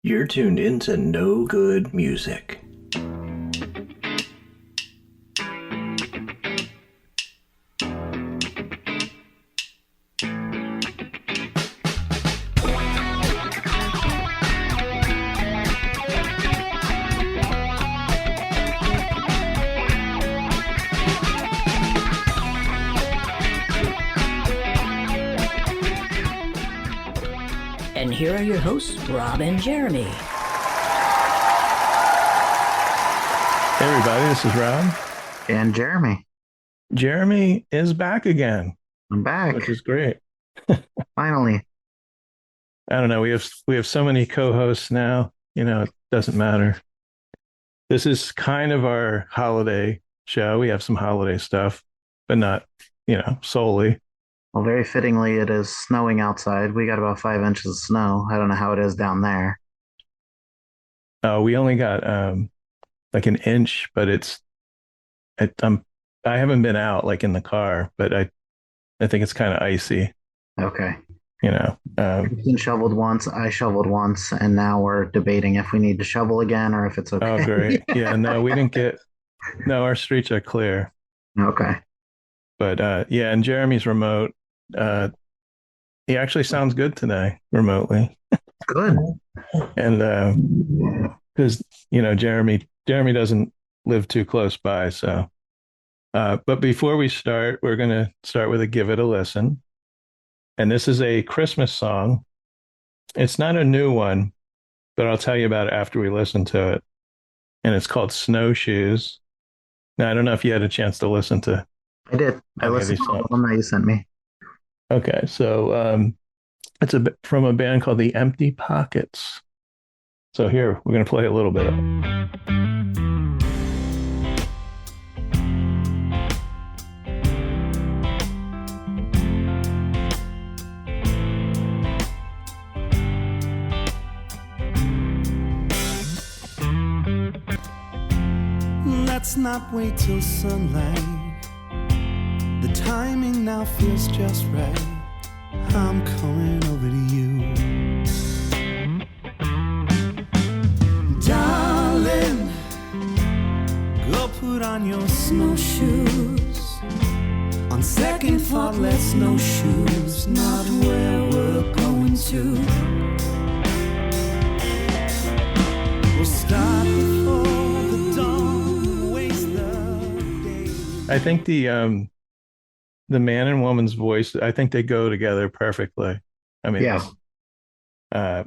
You're tuned into No Good Music. And here are your hosts, Rob and Jeremy. Hey everybody, this is Rob. And Jeremy. Jeremy is back again. I'm back. Which is great. Finally. I don't know. We have so many co-hosts now, it doesn't matter. This is kind of our holiday show. We have some holiday stuff, but not, solely. Well, very fittingly, it is snowing outside. We got about 5 inches of snow. I don't know how it is down there. We only got like an inch, but I haven't been out like in the car, but I think it's kind of icy. Okay. It's been shoveled once. I shoveled once, and now we're debating if we need to shovel again or if it's okay. Oh, great. Yeah, no, we didn't no, our streets are clear. Okay. But and Jeremy's remote. He actually sounds good today remotely. Good. And because Jeremy doesn't live too close by, so but before we start, we're gonna start with a give it a listen. And this is a Christmas song. It's not a new one, but I'll tell you about it after we listen to it. And it's called Snowshoes. Now I don't know if you had a chance to listen to. I did. I listened to the one that you sent me. Okay, so it's from a band called the Empty Pockets. So here, we're going to play a little bit of it. Let's not wait till sunlight. The timing now feels just right. I'm coming over to you. Darling, go put on your snowshoes. On second thought, let's snowshoes, not where we're going to. We'll start before the dawn, waste the day. I think the man and woman's voice, I think they go together perfectly. I mean, yeah. I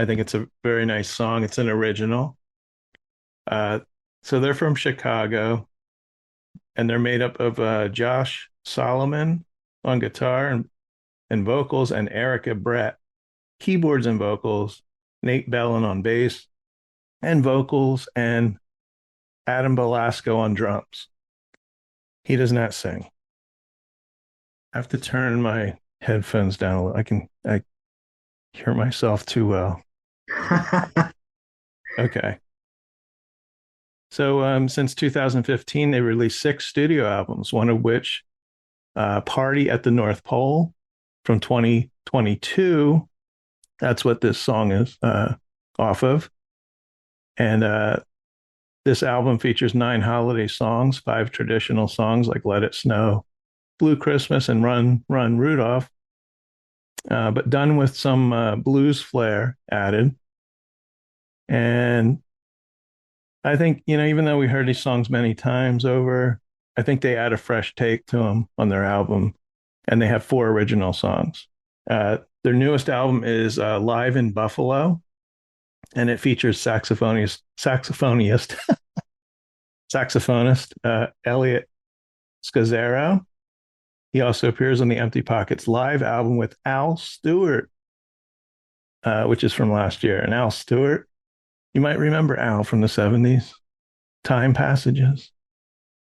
think it's a very nice song. It's an original. So they're from Chicago, and they're made up of Josh Solomon on guitar and vocals, and Erica Brett, keyboards and vocals, Nate Bellin on bass and vocals, and Adam Belasco on drums. He does not sing. I have to turn my headphones down a little. I hear myself too well. Okay. So since 2015, they released 6 studio albums, one of which, Party at the North Pole from 2022. That's what this song is off of. And this album features 9 holiday songs, 5 traditional songs like Let It Snow, Blue Christmas, and Run, Run, Rudolph, but done with some blues flair added. And I think, even though we heard these songs many times over, I think they add a fresh take to them on their album, and they have 4 original songs. Their newest album is Live in Buffalo, and it features saxophonist Elliot Scazzaro. He also appears on the Empty Pockets live album with Al Stewart, which is from last year. And Al Stewart, you might remember Al from the 70s. Time Passages.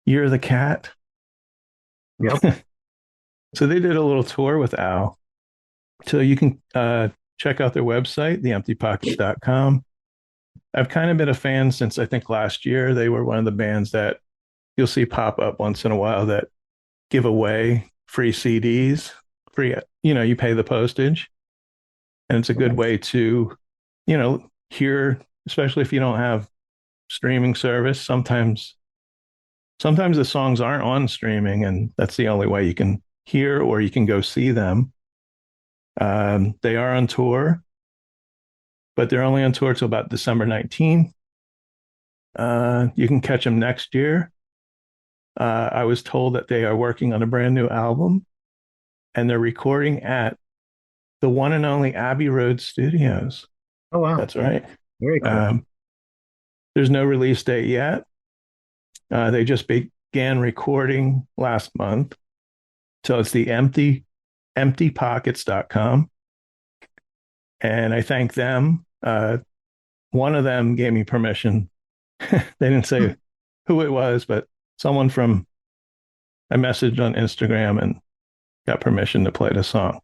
You're the Cat. Yep. So they did a little tour with Al. So you can check out their website, theemptypockets.com. I've kind of been a fan since I think last year. They were one of the bands that you'll see pop up once in a while that give away free CDs, free, you pay the postage. And it's a good way to, hear, especially if you don't have streaming service, sometimes the songs aren't on streaming, and that's the only way you can hear or you can go see them. They are on tour, but they're only on tour till about December 19th. You can catch them next year. I was told that they are working on a brand new album, and they're recording at the one and only Abbey Road Studios. Oh, wow. That's right. Very cool. There's no release date yet. They just began recording last month. So it's the emptypockets.com. And I thank them. One of them gave me permission. They didn't say who it was, but someone from, I messaged on Instagram and got permission to play the song.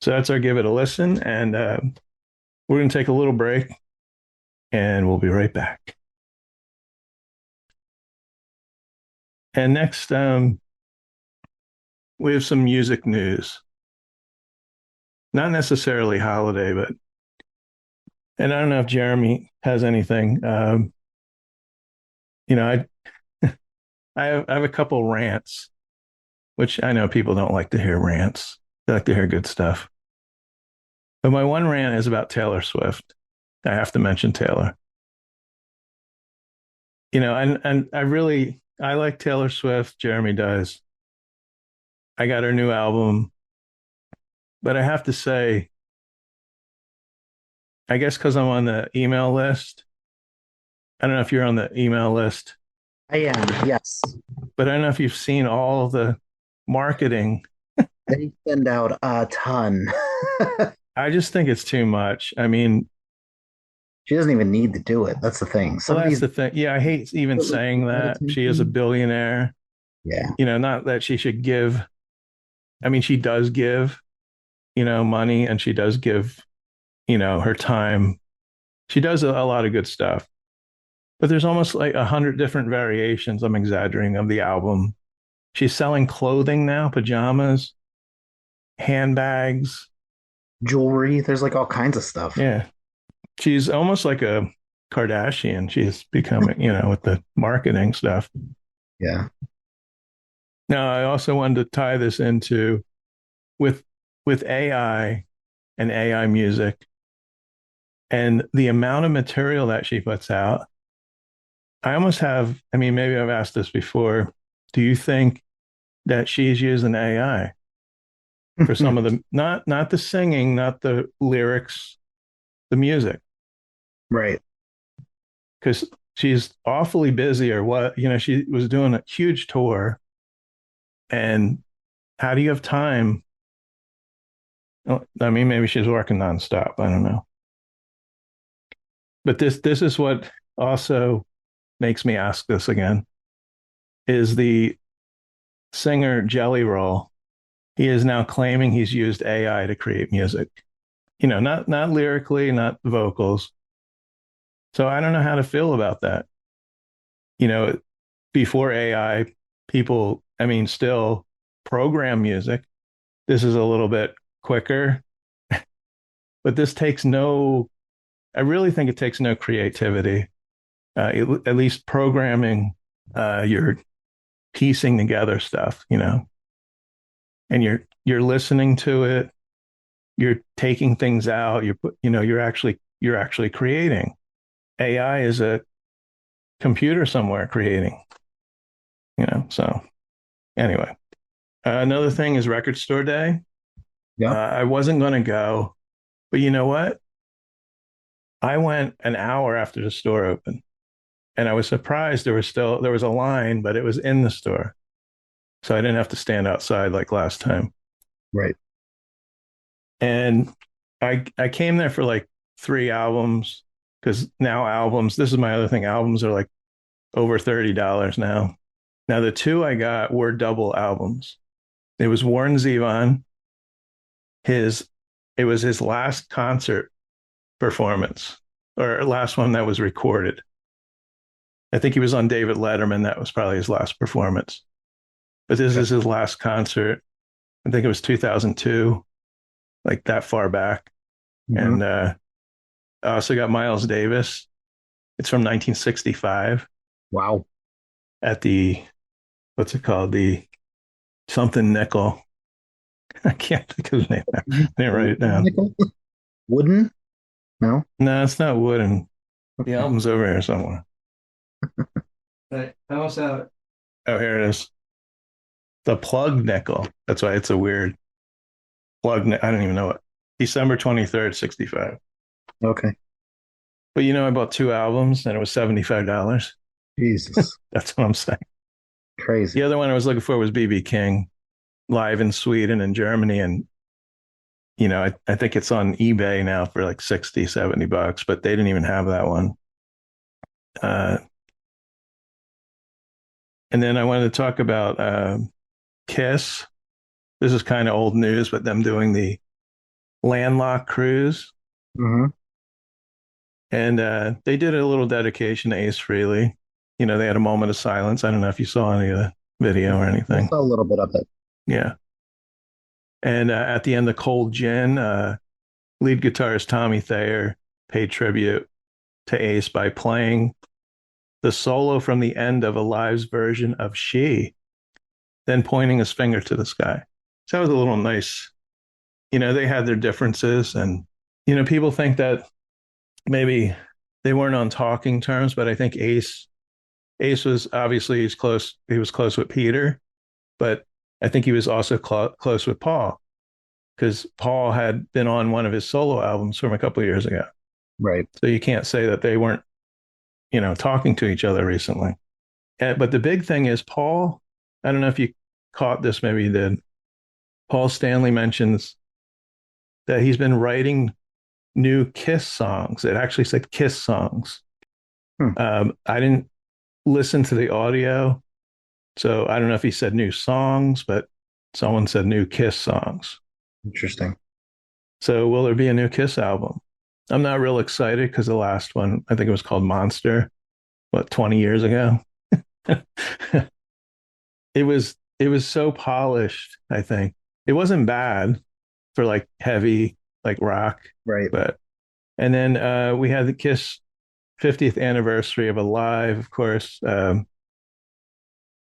So that's our Give It a Listen. And we're going to take a little break and we'll be right back. And next, we have some music news. Not necessarily holiday, but, and I don't know if Jeremy has anything. I have a couple rants, which I know people don't like to hear rants. They like to hear good stuff. But my one rant is about Taylor Swift. I have to mention Taylor. And I like Taylor Swift. Jeremy does. I got her new album. But I have to say, I guess because I'm on the email list. I don't know if you're on the email list. I am, yes. But I don't know if you've seen all the marketing. They send out a ton. I just think it's too much. I mean, she doesn't even need to do it. That's the thing. Well, that's the thing. Yeah, I hate even saying that. She is a billionaire. Yeah. Not that she should give. I mean, she does give, money, and she does give, her time. She does a lot of good stuff. But there's almost like 100 different variations, I'm exaggerating, of the album. She's selling clothing now, pajamas, handbags, jewelry. There's like all kinds of stuff. Yeah. She's almost like a Kardashian. She's becoming, with the marketing stuff. Yeah. Now, I also wanted to tie this into with AI and AI music and the amount of material that she puts out. I almost have, maybe I've asked this before. Do you think that she's using AI for some of the, not the singing, not the lyrics, the music? Right. Because she's awfully busy or what, she was doing a huge tour. And how do you have time? Maybe she's working nonstop. I don't know. But this is what also makes me ask this again, is the singer Jelly Roll. He is now claiming he's used AI to create music, not lyrically, not vocals. So I don't know how to feel about that. Before AI, people, still program music. This is a little bit quicker, but this takes I really think it takes no creativity. At least programming, you're piecing together stuff, and you're listening to it, you're taking things out, you're actually creating. AI is a computer somewhere creating, so anyway. Another thing is Record Store Day. Yeah. I wasn't going to go, but you know what? I went an hour after the store opened. And I was surprised there was a line, but it was in the store. So I didn't have to stand outside like last time. Right. And I came there for like 3 albums, because now this is my other thing, albums are like over $30 now. Now the 2 I got were double albums. It was Warren Zevon. It was his last concert performance, or last one that was recorded. I think he was on David Letterman. That was probably his last performance. But this is his last concert. I think it was 2002, like that far back. Mm-hmm. And I also got Miles Davis. It's from 1965 Wow. at the, what's it called? The something nickel. I can't think of the name. I didn't write it down. Nickel? Wooden? No. No, it's not wooden. The Okay. album's over here somewhere. I almost have it. Oh, here it is. The plug nickel. That's why it's a weird plug. I don't even know it. December 23rd, 65. Okay. But I bought two albums and it was $75. Jesus. That's what I'm saying. Crazy. The other one I was looking for was BB King live in Sweden and Germany. And, I think it's on eBay now for like 60, $70, but they didn't even have that one. And then I wanted to talk about Kiss. This is kind of old news, but them doing the Landlocked cruise. Mm-hmm. And they did a little dedication to Ace Frehley. They had a moment of silence. I don't know if you saw any of the video or I anything. saw a little bit of it. Yeah. And at the end of Cold Gin, lead guitarist Tommy Thayer paid tribute to Ace by playing the solo from the end of a live version of She, then pointing his finger to the sky. So that was a little nice. They had their differences, and, people think that maybe they weren't on talking terms, but I think Ace was obviously he was close with Peter, but I think he was also close with Paul, because Paul had been on one of his solo albums from a couple of years ago. Right. So you can't say that they weren't, talking to each other recently. But the big thing is Paul, I don't know if you caught this, maybe you did. Paul Stanley mentions that he's been writing new Kiss songs. It actually said Kiss songs. I didn't listen to the audio, so I don't know if he said new songs, but someone said new Kiss songs. Interesting. So will there be a new Kiss album? I'm not real excited because the last one, I think it was called Monster, 20 years ago? It was so polished, I think. It wasn't bad for like heavy, like rock. Right. And then we had the Kiss 50th anniversary of Alive, of course.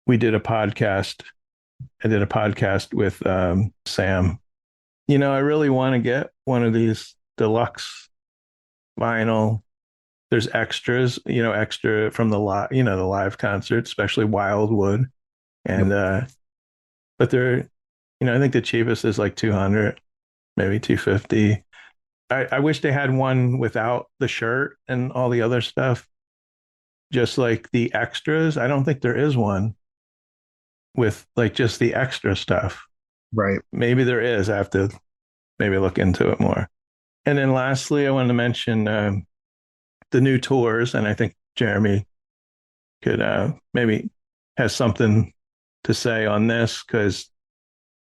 We did a podcast. I did a podcast with Sam. I really want to get one of these deluxe vinyl. There's extras, extra from the the live concert, especially Wildwood. And but they're, I think the cheapest is like 200, maybe 250. I wish they had one without the shirt and all the other stuff. Just like the extras. I don't think there is one with like just the extra stuff. Right. Maybe there is. I have to maybe look into it more. And then lastly, I wanted to mention the new tours. And I think Jeremy could maybe has something to say on this, because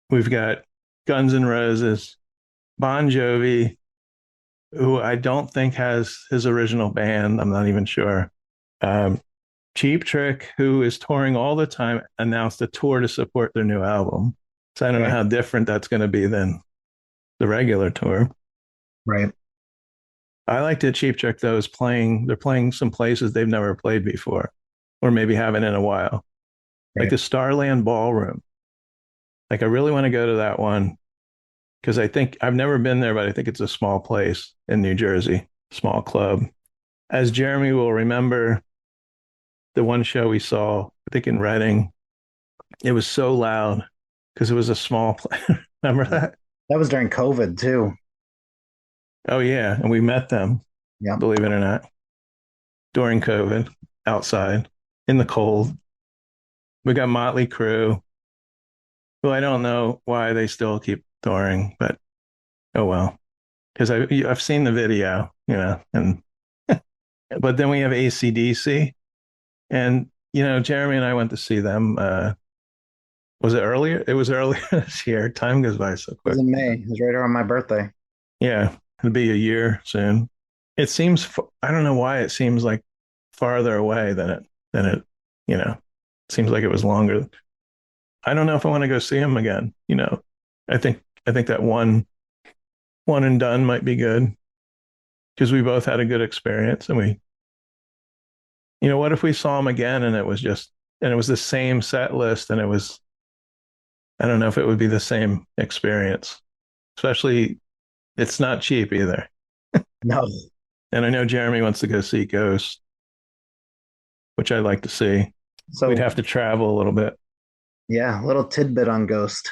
we've got Guns N' Roses, Bon Jovi, who I don't think has his original band. I'm not even sure. Cheap Trick, who is touring all the time, announced a tour to support their new album. So I don't know how different that's going to be than the regular tour. Right. I like that Cheap Trick, though, they're playing some places they've never played before, or maybe haven't in a while. Right. Like the Starland Ballroom. Like I really want to go to that one, because I think I've never been there, but I think it's a small place in New Jersey, small club. As Jeremy will remember, the one show we saw, I think in Reading, it was so loud because it was a small place. Remember that? That was during COVID too. Oh yeah, and we met them. Yeah. Believe it or not, during COVID, outside in the cold. We got Motley Crue, who I don't know why they still keep touring, but oh well, because I've seen the video, and but then we have AC/DC, and Jeremy and I went to see them. Was it earlier? It was earlier this year. Time goes by so It quick. was in May. It was right around my birthday. Yeah, it'll be a year soon. It seems, I don't know why it seems like farther away than it seems like it was longer. I don't know if I want to go see him again. I think that one and done might be good. because we both had a good experience. And what if we saw him again and it was the same set list and I don't know if it would be the same experience, especially it's not cheap either. No. And I know Jeremy wants to go see Ghost, which I'd like to see. So we'd have to travel a little bit. Yeah, a little tidbit on Ghost.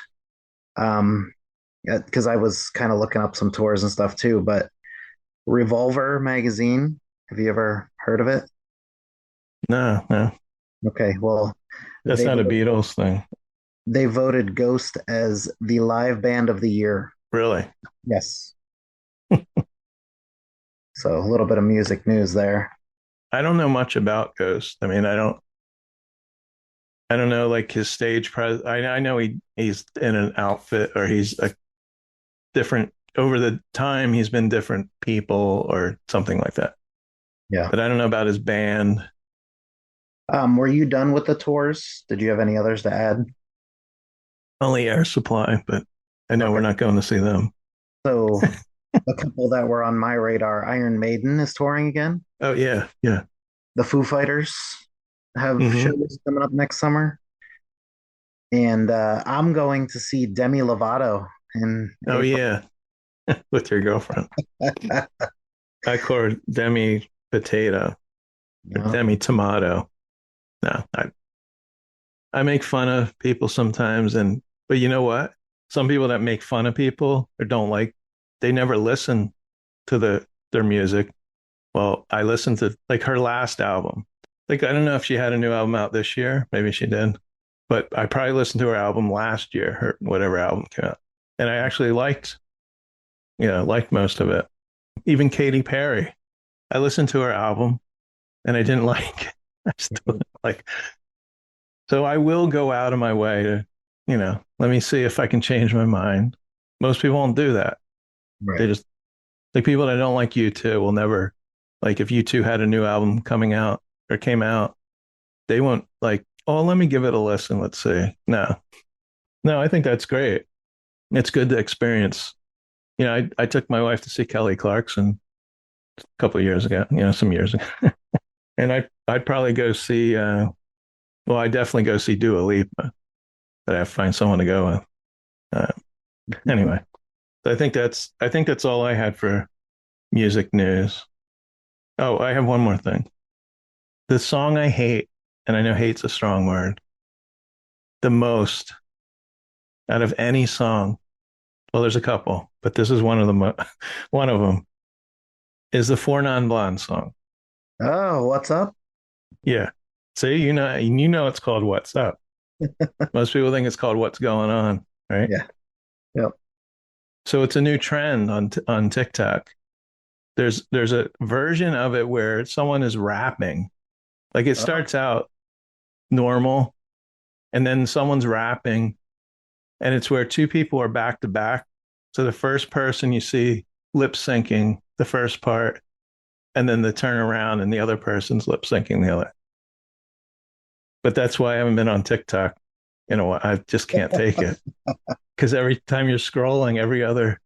Because I was kind of looking up some tours and stuff too, but Revolver magazine, have you ever heard of it? No. Okay, well, That's not a Beatles thing. They voted Ghost as the live band of the year. Really? Yes. So a little bit of music news there. I don't know much about Ghost. I mean, I don't know like his stage presence. I know he's in an outfit or he's a different over the time he's been different people or something like that. Yeah. But I don't know about his band. Were you done with the tours? Did you have any others to add? Only Air Supply, but I know we're not going to see them. So a couple that were on my radar, Iron Maiden is touring again. Oh yeah. The Foo Fighters have shows coming up next summer. And I'm going to see Demi Lovato in Oh April. yeah. With your girlfriend. I call her Demi Potato. No. Demi Tomato. No, I make fun of people sometimes, but you know what? Some people that make fun of people or don't like, they never listen to their music. Well, I listened to like her last album. Like I don't know if she had a new album out this year. Maybe she did, but I probably listened to her album last year, her whatever album came out, and I actually liked most of it. Even Katy Perry, I listened to her album, and I didn't like. I still didn't like. So I will go out of my way to, let me see if I can change my mind. Most people won't do that. Right. They just like people that don't like U2 will never like if U2 had a new album coming out or came out, they won't like, oh, let me give it a listen. Let's see. No, I think that's great. It's good to experience. I took my wife to see Kelly Clarkson a couple of years ago, some years ago. And I'd probably go see, I definitely go see Dua Lipa, but I have to find someone to go with. Anyway, so I think that's all I had for music news. Oh, I have one more thing. The song I hate, and I know hate's a strong word, the most out of any song. Well, there's a couple, but this is one of them. One of them is the Four Non Blondes song. Oh, what's up? Yeah. See, it's called What's Up. Most people think it's called What's Going On, right? Yeah. Yep. So it's a new trend on TikTok. There's a version of it where someone is rapping. Like it starts out normal and then someone's rapping and it's where two people are back to back. So the first person you see lip syncing the first part and then the turn around and the other person's lip syncing the other. But that's why I haven't been on TikTok in a while. I just can't take it. Because every time you're scrolling,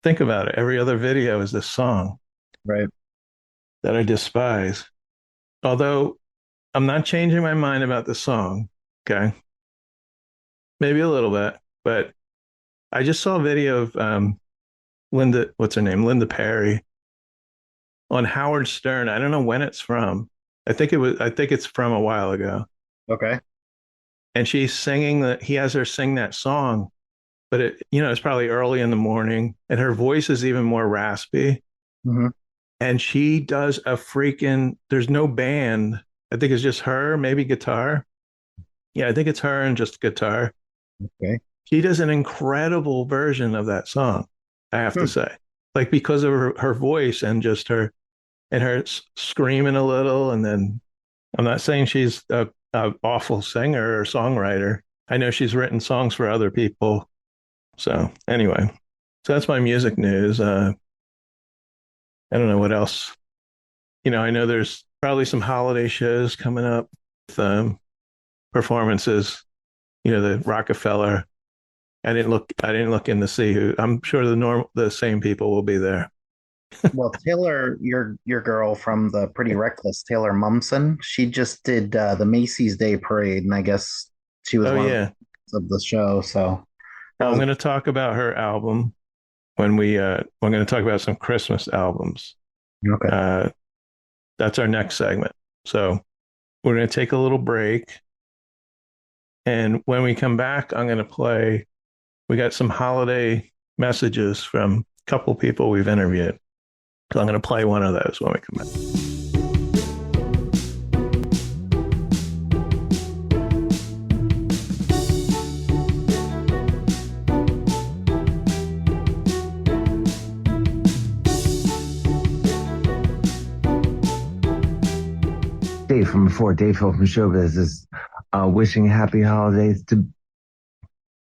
think about it, every other video is this song. Right. That I despise. Although I'm not changing my mind about the song. Okay. Maybe a little bit, but I just saw a video of Linda, what's her name? Linda Perry on Howard Stern. I don't know when it's from. I think it's from a while ago. Okay. And she's singing he has her sing that song, but it's probably early in the morning and her voice is even more raspy. Mm-hmm. And she does there's no band. I think it's just her, maybe guitar. Yeah, I think it's her and just guitar. Okay. She does an incredible version of that song, I have to say. Like because of her voice and just her screaming a little. And then I'm not saying she's a awful singer or songwriter. I know she's written songs for other people. So anyway, that's my music news. I don't know what else. I know there's probably some holiday shows coming up with performances. The Rockefeller. I didn't look in to see who. I'm sure the same people will be there. Well, Taylor, your girl from the Pretty Reckless, Taylor Mumson, she just did the Macy's Day Parade, and I guess she was Oh one yeah. of the show. So that Well, I'm was going to talk about her album when we're going to talk about some Christmas albums. okay. Uh, that's our next segment. So we're going to take a little break. And when we come back, I'm going to play. We got some holiday messages from a couple people we've interviewed. So I'm going to play one of those when we come back. Dave from before, Dave Hill from Showbiz is wishing happy holidays to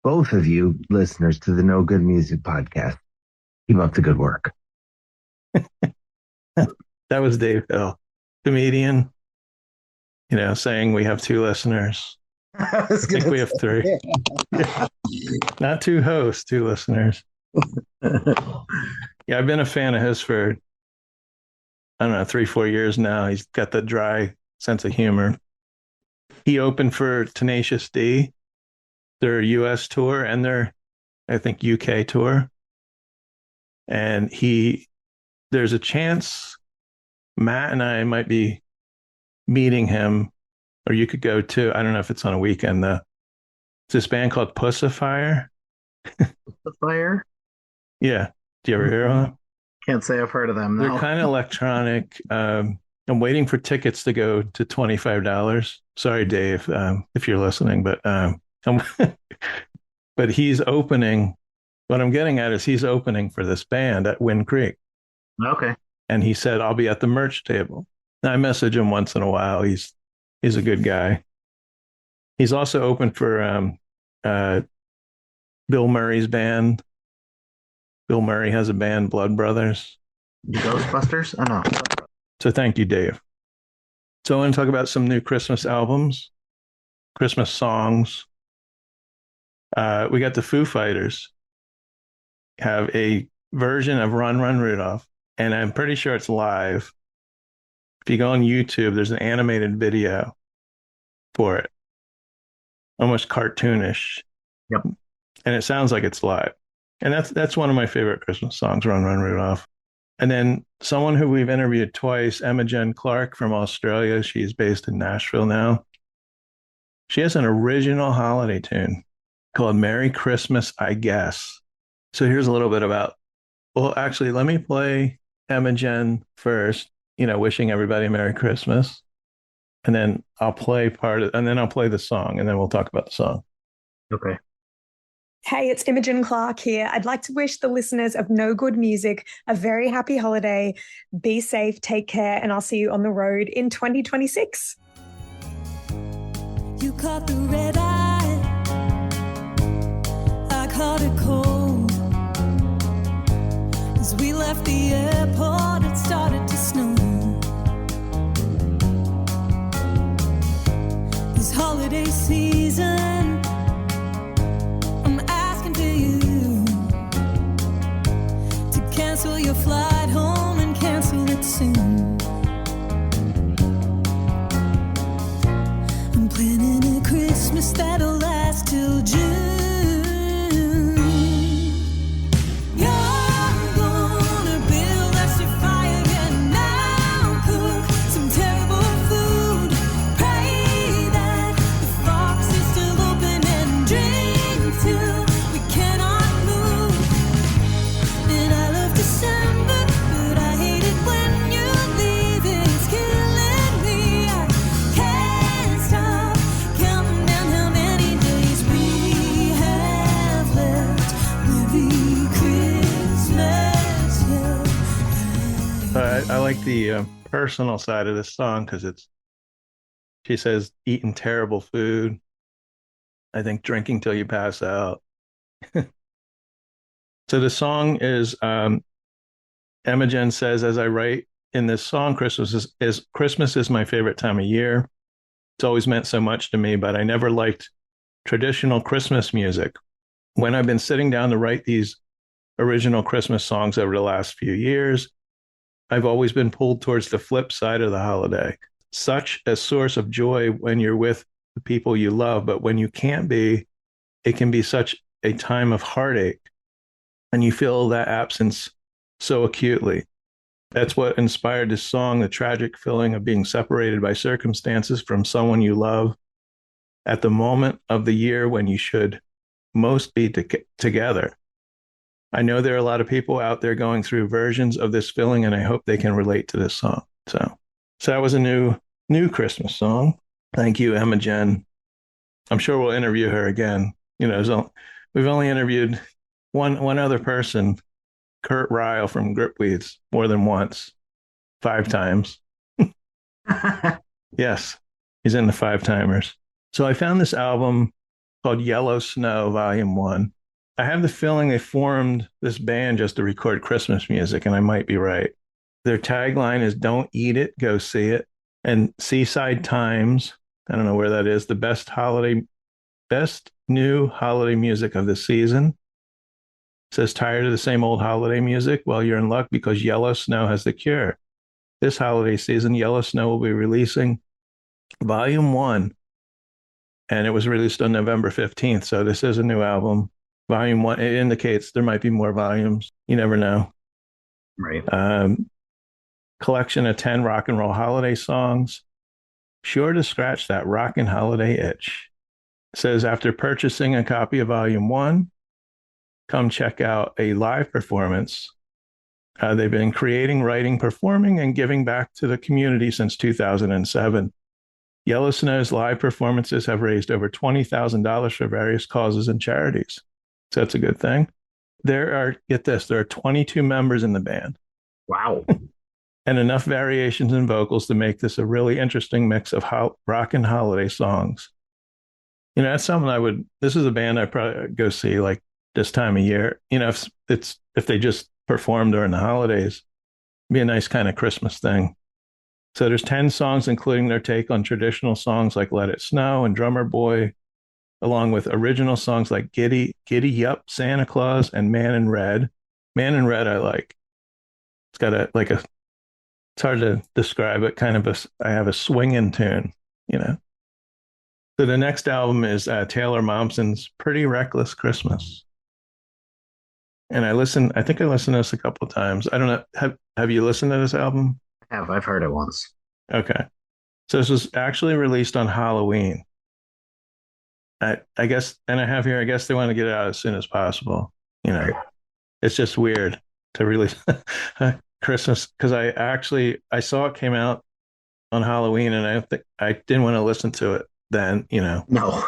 both of you listeners to the No Good Music podcast. Keep up the good work. That was Dave Hill, comedian, saying we have two listeners. I I think we have three. Yeah. Not two hosts, two listeners. Yeah, I've been a fan of his for, I don't know, 3-4 years now. He's got the dry sense of humor. He opened for Tenacious D, their US tour and their, I think, UK tour. And there's a chance Matt and I might be meeting him, or you could go to, I don't know if it's on a weekend though. It's this band called Pussifier. Fire. Yeah. Do you ever hear of them? Can't say I've heard of them. No. They're kind of electronic. I'm waiting for tickets to go to $25. Sorry, Dave, if you're listening, but but he's opening. What I'm getting at is he's opening for this band at Wind Creek, Okay. and he said I'll be at the merch table. Now, I message him once in a while. He's a good guy. He's also open for Bill Murray's band. Bill Murray has a band, Blood Brothers. The Ghostbusters? Oh no. So thank you, Dave. So I want to talk about some new Christmas albums, Christmas songs. We got the Foo Fighters have a version of Run, Run, Rudolph, and I'm pretty sure it's live. If you go on YouTube, there's an animated video for it, almost cartoonish. Yep. And it sounds like it's live. And that's one of my favorite Christmas songs, Run, Run, Rudolph. And then someone who we've interviewed twice, Imogen Clark from Australia. She's based in Nashville now. She has an original holiday tune called Merry Christmas, I Guess. So here's a little bit well, actually, let me play Imogen first, wishing everybody Merry Christmas. And then I'll play and then I'll play the song, and then we'll talk about the song. Okay. Hey, it's Imogen Clark here. I'd like to wish the listeners of No Good Music a very happy holiday. Be safe, take care, and I'll see you on the road in 2026. You caught the red eye, I caught it cold. As we left the airport, it started to snow. This holiday season, cancel your flight home and cancel it soon. I'm planning a Christmas that'll last till June. You're gonna build us a fire and now cook some terrible food. Pray that the fox is still open and drink till we cannot move. And I love December, but I hate it when you leave. It's killing me. I can't stop counting down how many days we have left. Merry Christmas, yeah. I like the personal side of this song because she says eating terrible food. I think drinking till you pass out. So the song is Imogen says, as I write in this song, Christmas is my favorite time of year. It's always meant so much to me, but I never liked traditional Christmas music. When I've been sitting down to write these original Christmas songs over the last few years, I've always been pulled towards the flip side of the holiday. Such a source of joy when you're with the people you love, but when you can't be, it can be such a time of heartache, and you feel that absence so acutely. That's what inspired this song, the tragic feeling of being separated by circumstances from someone you love at the moment of the year when you should most be together. I know there are a lot of people out there going through versions of this feeling, and I hope they can relate to this song. So that was a new Christmas song. Thank you, Imogen. I'm sure we'll interview her again. We've only interviewed one other person, Kurt Ryle from Gripweeds, more than once, 5 times. Yes, he's in the 5-timers. So I found this album called Yellow Snow, Volume 1. I have the feeling they formed this band just to record Christmas music, and I might be right. Their tagline is "Don't eat it, go see it." And Seaside Times, I don't know where that is, the best new holiday music of the season. Says, tired of the same old holiday music? Well, you're in luck, because Yellow Snow has the cure. This holiday season, Yellow Snow will be releasing Volume 1, and it was released on November 15th. So this is a new album. Volume 1, it indicates there might be more volumes. You never know. Right. Collection of 10 rock and roll holiday songs. Sure to scratch that rockin' holiday itch. It says, after purchasing a copy of Volume 1, come check out a live performance. They've been creating, writing, performing, and giving back to the community since 2007. Yellow Snow's live performances have raised over $20,000 for various causes and charities. So that's a good thing. Get this, there are 22 members in the band. Wow. And enough variations in vocals to make this a really interesting mix of rock and holiday songs. That's something this is a band I'd probably go see like this time of year. If they just perform during the holidays, it'd be a nice kind of Christmas thing. So there's 10 songs, including their take on traditional songs like Let It Snow and Drummer Boy, along with original songs like Giddy Yup, Santa Claus, and Man in Red. Man in Red I like. It's got it's hard to describe it, I have a swinging tune, So the next album is Taylor Momsen's Pretty Reckless Christmas. And I think I listened to this a couple of times. I don't know. Have you listened to this album? I've heard it once. Okay. So this was actually released on Halloween. I guess, and I guess they want to get it out as soon as possible. It's just weird to release Christmas, because I saw it came out on Halloween, and I didn't want to listen to it then, No.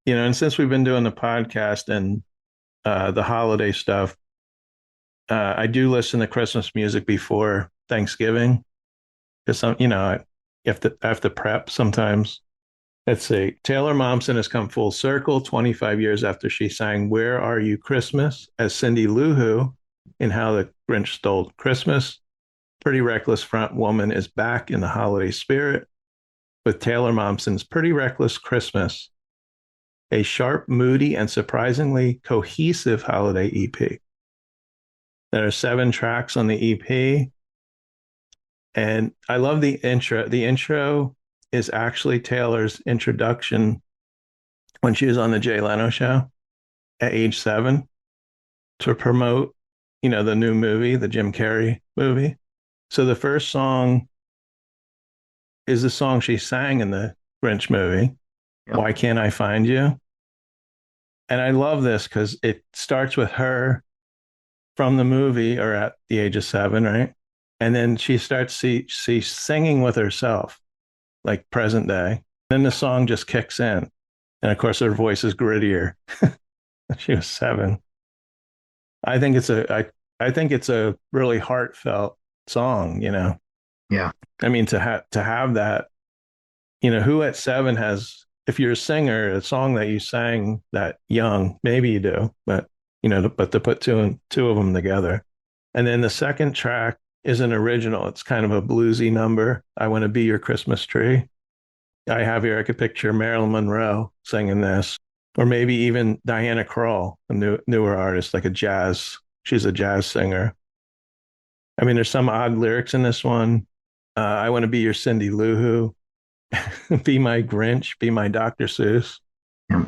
And since we've been doing the podcast and the holiday stuff, I do listen to Christmas music before Thanksgiving, because I have to prep sometimes. Let's see. Taylor Momsen has come full circle 25 years after she sang "Where Are You Christmas" as Cindy Lou Who in How the Grinch Stole Christmas. Pretty Reckless front woman is back in the holiday spirit with Taylor Momsen's Pretty Reckless Christmas, a sharp, moody, and surprisingly cohesive holiday EP. There are 7 tracks on the EP, and I love the intro. The intro is actually Taylor's introduction when she was on the Jay Leno show at age 7 to promote, the new movie, the Jim Carrey movie. So the first song is the song she sang in the Grinch movie, Yep. Why Can't I Find You? And I love this because it starts with her from the movie, or at the age of 7, right? And then she starts singing with herself, like present day. Then the song just kicks in. And of course, her voice is grittier. She was 7. I think it's a really heartfelt song, Yeah. I mean, to have that, who at 7 has, if you're a singer, a song that you sang that young, maybe you do, but to put two of them together. And then the second track is an original. It's kind of a bluesy number. I Want to Be Your Christmas Tree. I have here, I could picture Marilyn Monroe singing this, or maybe even Diana Krall, a newer artist, like she's a jazz singer. I mean, there's some odd lyrics in this one. I want to be your Cindy Lou Who, be my Grinch, be my Dr. Seuss. Yeah.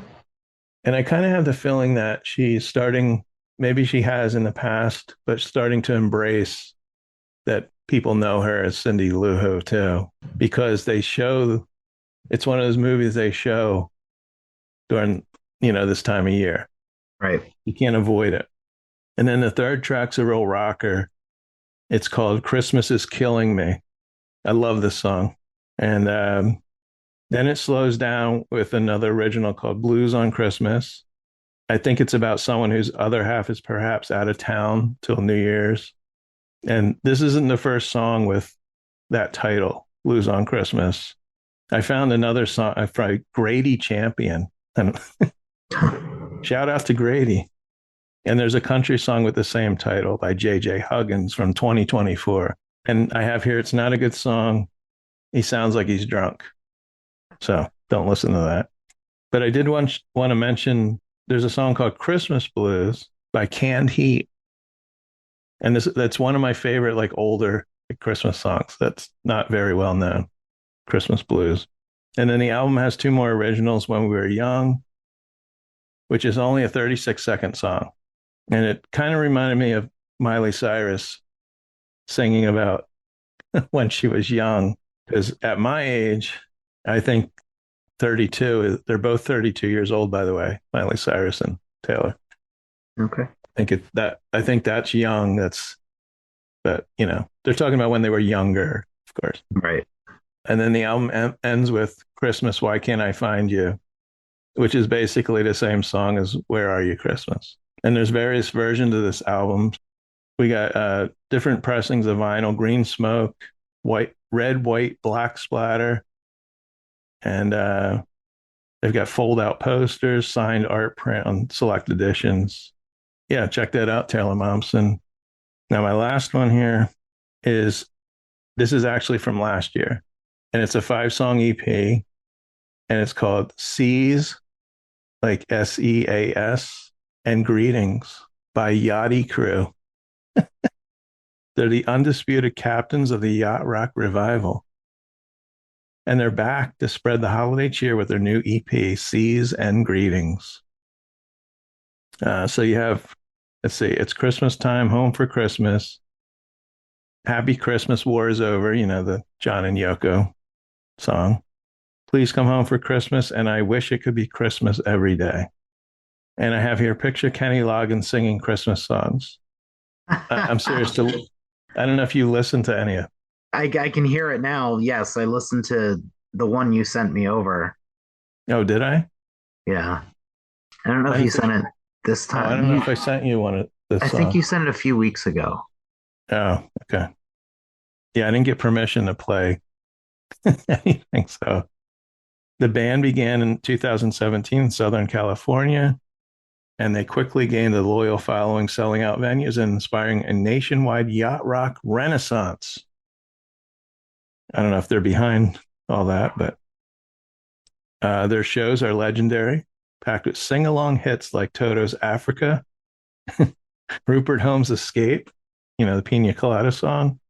And I kind of have the feeling that she's starting, maybe she has in the past, but starting to embrace that people know her as Cindy Lou Who too, because they show, it's one of those movies they show during, this time of year. Right. You can't avoid it. And then the third track's a real rocker. It's called Christmas is Killing Me. I love this song. And then it slows down with another original called Blues on Christmas. I think it's about someone whose other half is perhaps out of town till New Year's. And this isn't the first song with that title, Blues on Christmas. I found another song by Grady Champion. And shout out to Grady. And there's a country song with the same title by J.J. Huggins from 2024. And I have here, it's not a good song. He sounds like he's drunk. So don't listen to that. But I did want to mention there's a song called Christmas Blues by Canned Heat. And that's one of my favorite, like older Christmas songs. That's not very well known. Christmas Blues. And then the album has two more originals, When We Were Young, which is only a 36-second song. And it kind of reminded me of Miley Cyrus singing about when she was young. Because at my age, I think 32, they're both 32 years old, by the way, Miley Cyrus and Taylor. Okay. I think that's young. But they're talking about when they were younger, of course. Right. And then the album ends with Christmas, Why Can't I Find You, which is basically the same song as Where Are You Christmas? And there's various versions of this album. We got different pressings of vinyl, green smoke, red, white, black splatter. And they've got fold-out posters, signed art print on select editions. Yeah, check that out, Taylor Momsen. Now, my last one here this is actually from last year. And it's a 5-song EP. And it's called Seas, like SEAS, and Greetings by Yachty Crew. They're the undisputed captains of the yacht rock revival. And they're back to spread the holiday cheer with their new EP, Seas and Greetings. So you have, let's see, it's Christmas time, Home for Christmas. Happy Christmas, War is Over, the John and Yoko song. Please Come Home for Christmas, and I Wish It Could Be Christmas Every Day. And I have here, picture Kenny Loggins singing Christmas songs. I'm serious. I don't know if you listen to any of it. I can hear it now. Yes, I listened to the one you sent me over. Oh, did I? Yeah. I don't know if you sent it this time. I don't know if I sent you one of this I think you sent it a few weeks ago. Oh, okay. Yeah, I didn't get permission to play anything. So the band began in 2017 in Southern California, and they quickly gained a loyal following, selling out venues and inspiring a nationwide yacht rock renaissance. I don't know if they're behind all that, but their shows are legendary, packed with sing-along hits like Toto's Africa, Rupert Holmes' Escape, the Pina Colada song,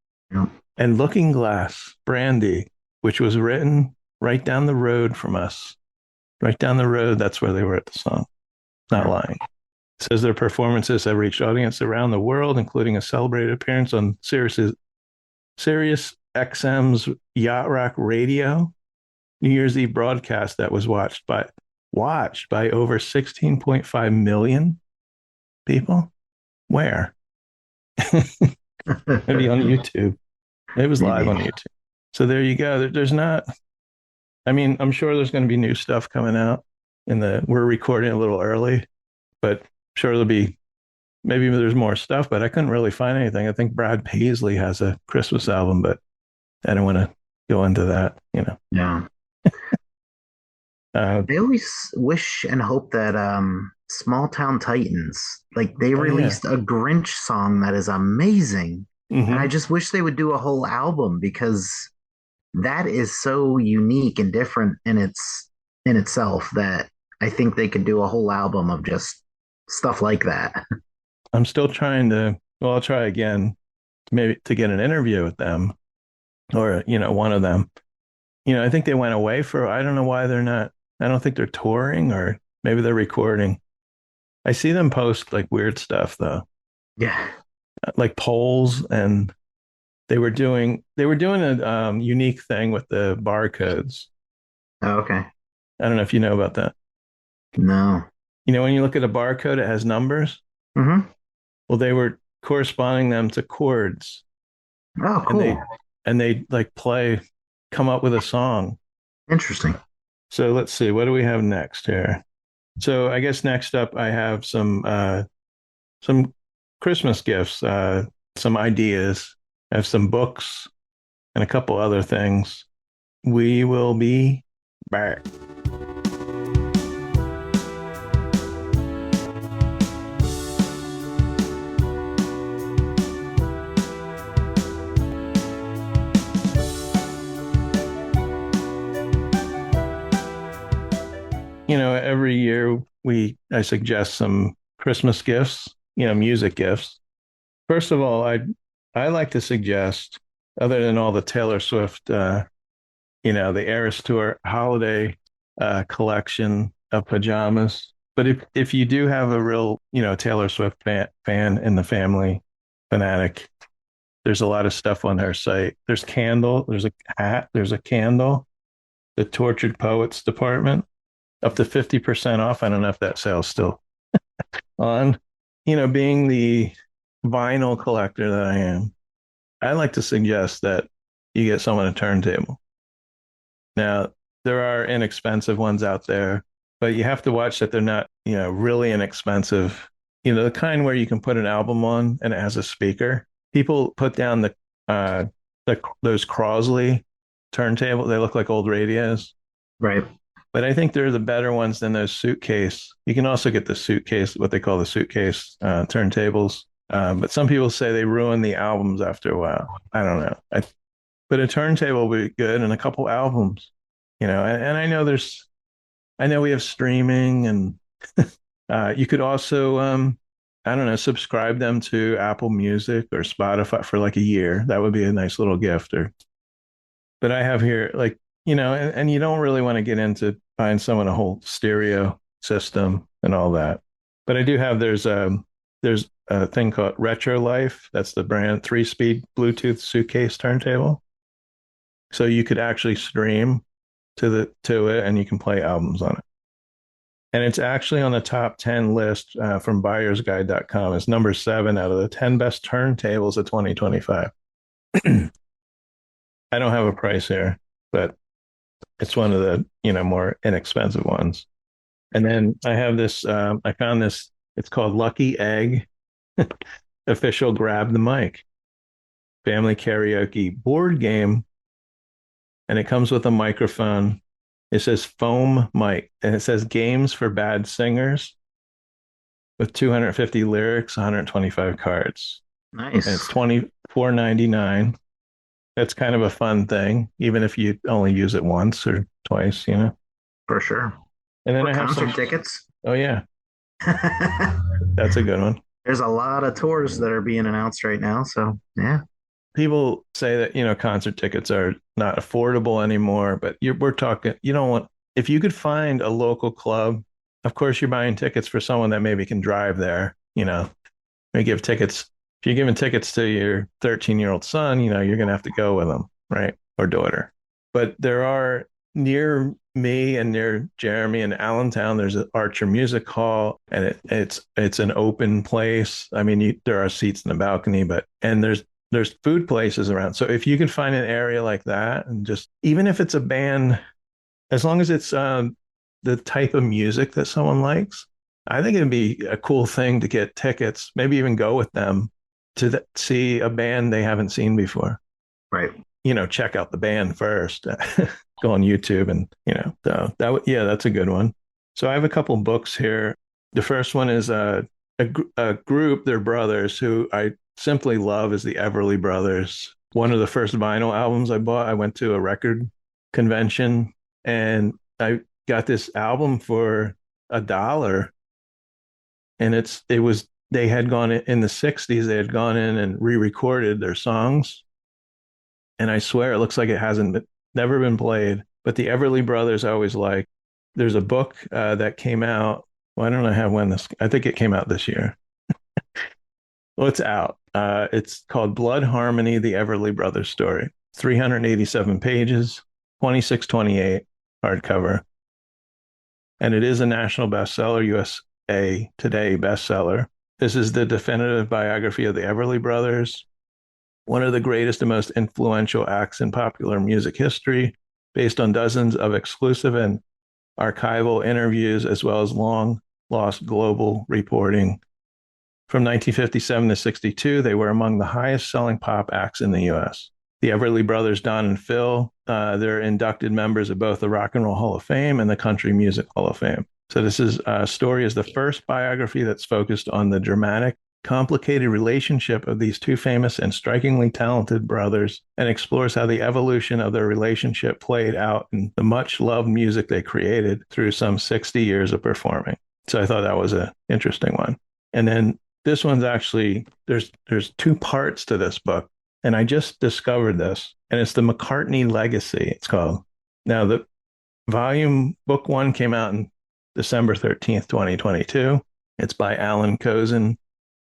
and Looking Glass, Brandy, which was written right down the road from us. Right down the road, that's where they were at the song. Not lying. It says their performances have reached audiences around the world, including a celebrated appearance on Sirius XM's Yacht Rock Radio New Year's Eve broadcast that was watched by over 16.5 million people. Where? Maybe on YouTube. It was live on YouTube. So there you go. There's not, I'm sure there's going to be new stuff coming out we're recording a little early, but sure maybe there's more stuff, but I couldn't really find anything. I think Brad Paisley has a Christmas album, but I don't want to go into that, Yeah. I always wish and hope that Small Town Titans, like they released a Grinch song that is amazing. Mm-hmm. And I just wish they would do a whole album because that is so unique and different in itself that I think they could do a whole album of just stuff like that. I'm still I'll try again maybe to get an interview with them or, one of them. I think they went away I don't know why they're not, I don't think they're touring or maybe they're recording. I see them post like weird stuff though, Yeah. like polls, and they were doing a unique thing with the barcodes. Oh, okay. I don't know if you know about that. No. When you look at a barcode, it has numbers. Mm-hmm. Well, they were corresponding them to chords, Oh, and cool. they like come up with a song. Interesting. So let's see, what do we have next here? So I guess next up I have some Christmas gifts, some ideas. I have some books and a couple other things. We will be back. Every year I suggest some Christmas gifts, music gifts. First of all, I like to suggest, other than all the Taylor Swift, the Eras Tour holiday collection of pajamas. But if you do have a real, Taylor Swift fan in the family, fanatic, there's a lot of stuff on her site. There's a hat, there's a candle, the Tortured Poets department, up to 50% off. I don't know if that sale's still on. Being the vinyl collector that I am, I like to suggest that you get someone a turntable. Now, there are inexpensive ones out there, but you have to watch that they're not, really inexpensive. The kind where you can put an album on and it has a speaker. People put down those Crosley turntable. They look like old radios. Right. But I think they're the better ones than those suitcase. You can also get the suitcase, what they call the suitcase turntables. But some people say they ruin the albums after a while. I don't know. But a turntable would be good, and a couple albums, and I know we have streaming, and you could also, I don't know, subscribe them to Apple Music or Spotify for like a year. That would be a nice little gift. But I have here, like, and you don't really want to get into buying someone a whole stereo system and all that. But I do have, there's a thing called Retro Life. That's the brand, 3-speed Bluetooth suitcase turntable. So you could actually stream to it, and you can play albums on it. And it's actually on the top 10 list from buyersguide.com. It's number 7 out of the 10 best turntables of 2025. I don't have a price here, but it's one of the, more inexpensive ones. And then I have this, I found this, it's called Lucky Egg Official Grab the Mic Family Karaoke Board Game. And it comes with a microphone. It says foam mic, and it says games for bad singers with 250 lyrics, 125 cards. Nice. And it's $24.99. That's kind of a fun thing, even if you only use it once or twice, For sure. And then For I have concert some tickets. Oh yeah, that's a good one. There's a lot of tours that are being announced right now, so yeah. People say that, concert tickets are not affordable anymore, but we're talking, you don't want, if you could find a local club, of course you're buying tickets for someone that maybe can drive there, maybe give tickets. If you're giving tickets to your 13-year-old son, you're going to have to go with them, right? Or daughter. But there are, near me and near Jeremy in Allentown, there's an Archer Music Hall, and it's an open place. I mean, there are seats in the balcony, and there's food places around. So if you can find an area like that, and just, even if it's a band, as long as it's the type of music that someone likes, I think it'd be a cool thing to get tickets, maybe even go with them to see a band they haven't seen before. Right. Check out the band first, go on YouTube, and, so that's a good one. So I have a couple books here. The first one is a group, they're brothers, who I simply love, is the Everly Brothers. One of the first vinyl albums I bought, I went to a record convention and I got this album for $1, and it was they had gone in the 60s, they had gone in and re-recorded their songs. And I swear it looks like it never been played. But the Everly Brothers I always like. There's a book that came out. Well, I don't know I think it came out this year. Well, it's out. It's called Blood Harmony, the Everly Brothers story. 387 pages, 26.28 hardcover. And it is a national bestseller, USA Today bestseller. This is the definitive biography of the Everly Brothers, one of the greatest and most influential acts in popular music history, based on dozens of exclusive and archival interviews, as well as long lost global reporting. From 1957 to 62, they were among the highest selling pop acts in the U.S. The Everly Brothers, Don and Phil, they're inducted members of both the Rock and Roll Hall of Fame and the Country Music Hall of Fame. So this story is the first biography that's focused on the dramatic, complicated relationship of these two famous and strikingly talented brothers, and explores how the evolution of their relationship played out in the much-loved music they created through some 60 years of performing. So I thought that was an interesting one. And then this one's actually, there's two parts to this book, and I just discovered this, and it's the McCartney Legacy, it's called. Now, the book one came out in December 13th, 2022. It's by Alan Kozin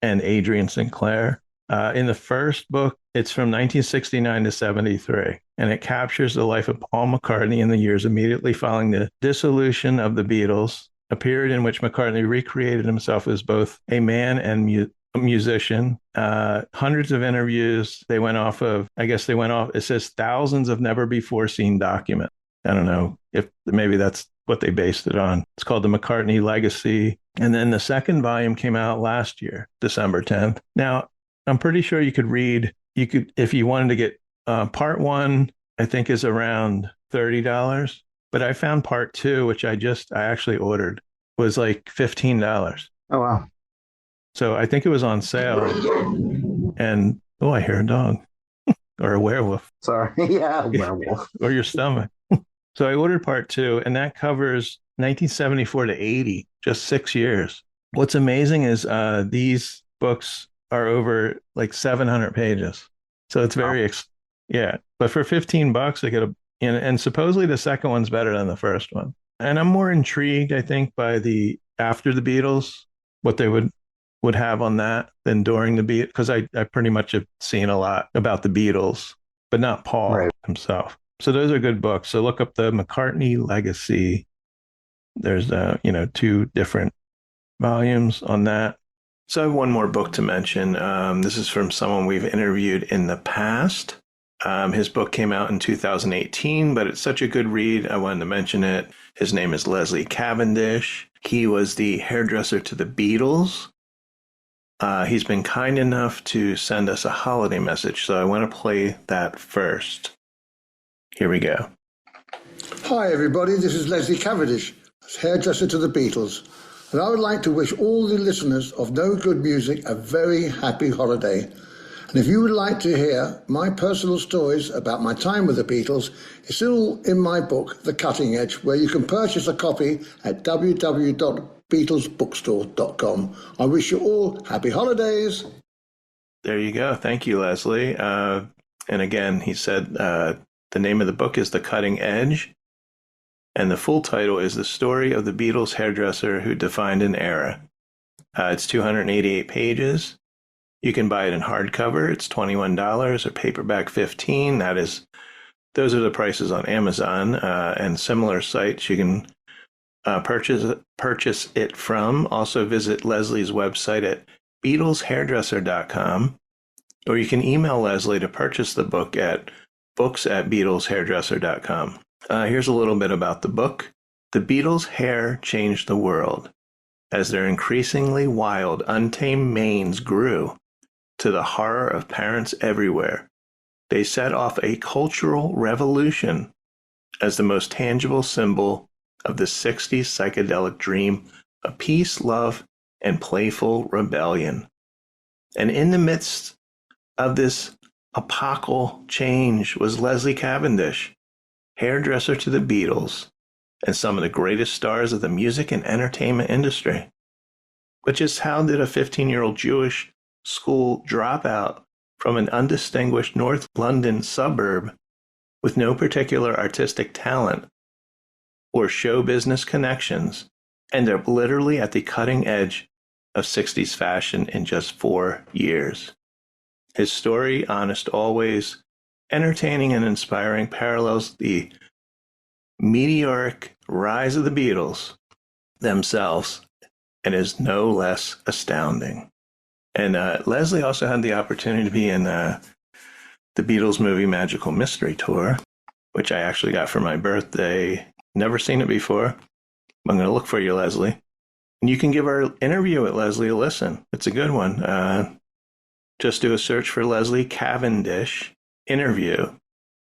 and Adrian Sinclair. In the first book, it's from 1969 to 73, and it captures the life of Paul McCartney in the years immediately following the dissolution of the Beatles, a period in which McCartney recreated himself as both a man and a musician. Hundreds of interviews. It says thousands of never before seen documents. I don't know if maybe that's what they based it on. It's called The McCartney Legacy. And then the second volume came out last year, December 10th. Now, I'm pretty sure you could, if you wanted to get part one, I think is around $30. But I found part two, which I actually ordered, was like $15. Oh, wow. So I think it was on sale. And, I hear a dog or a werewolf. Sorry. Yeah, a werewolf. Or your stomach. So I ordered part two, and that covers 1974 to 80, just 6 years. What's amazing is these books are over like 700 pages. So it's very, but for $15, I get and supposedly the second one's better than the first one. And I'm more intrigued, I think, by the after the Beatles, what they would have on that than during the Beatles, because I pretty much have seen a lot about the Beatles, but not Paul himself. So those are good books. So look up the McCartney Legacy. There's two different volumes on that. So I have one more book to mention. This is from someone we've interviewed in the past. His book came out in 2018, but it's such a good read, I wanted to mention it. His name is Leslie Cavendish. He was the hairdresser to the Beatles. He's been kind enough to send us a holiday message, so I want to play that first. Here we go. Hi everybody, this is Leslie Cavendish, hairdresser to the Beatles, and I would like to wish all the listeners of No Good Music a very happy holiday. And if you would like to hear my personal stories about my time with the Beatles, it's all in my book, The Cutting Edge, where you can purchase a copy at www.beatlesbookstore.com. I wish you all happy holidays. There you go. Thank you, Leslie. And again, he said the name of the book is The Cutting Edge, and the full title is The Story of the Beatles Hairdresser Who Defined an Era. It's 288 pages. You can buy it in hardcover. It's $21, or paperback $15. Those are the prices on Amazon and similar sites you can purchase it from. Also visit Leslie's website at BeatlesHairdresser.com, or you can email Leslie to purchase the book at books@BeatlesHairdresser.com. Here's a little bit about the book. The Beatles' hair changed the world as their increasingly wild, untamed manes grew. To the horror of parents everywhere, they set off a cultural revolution as the most tangible symbol of the 60s psychedelic dream of peace, love, and playful rebellion. And in the midst of this epochal change was Leslie Cavendish, hairdresser to the Beatles and some of the greatest stars of the music and entertainment industry. which is how did a 15-year-old Jewish school dropout from an undistinguished North London suburb with no particular artistic talent or show business connections end up literally at the cutting edge of 60s fashion in just 4 years? His story, honest always, entertaining and inspiring, parallels the meteoric rise of the Beatles themselves and is no less astounding. And Leslie also had the opportunity to be in the Beatles movie Magical Mystery Tour, which I actually got for my birthday. Never seen it before. I'm going to look for you, Leslie. And you can give our interview with Leslie a listen. It's a good one. Just do a search for Leslie Cavendish interview.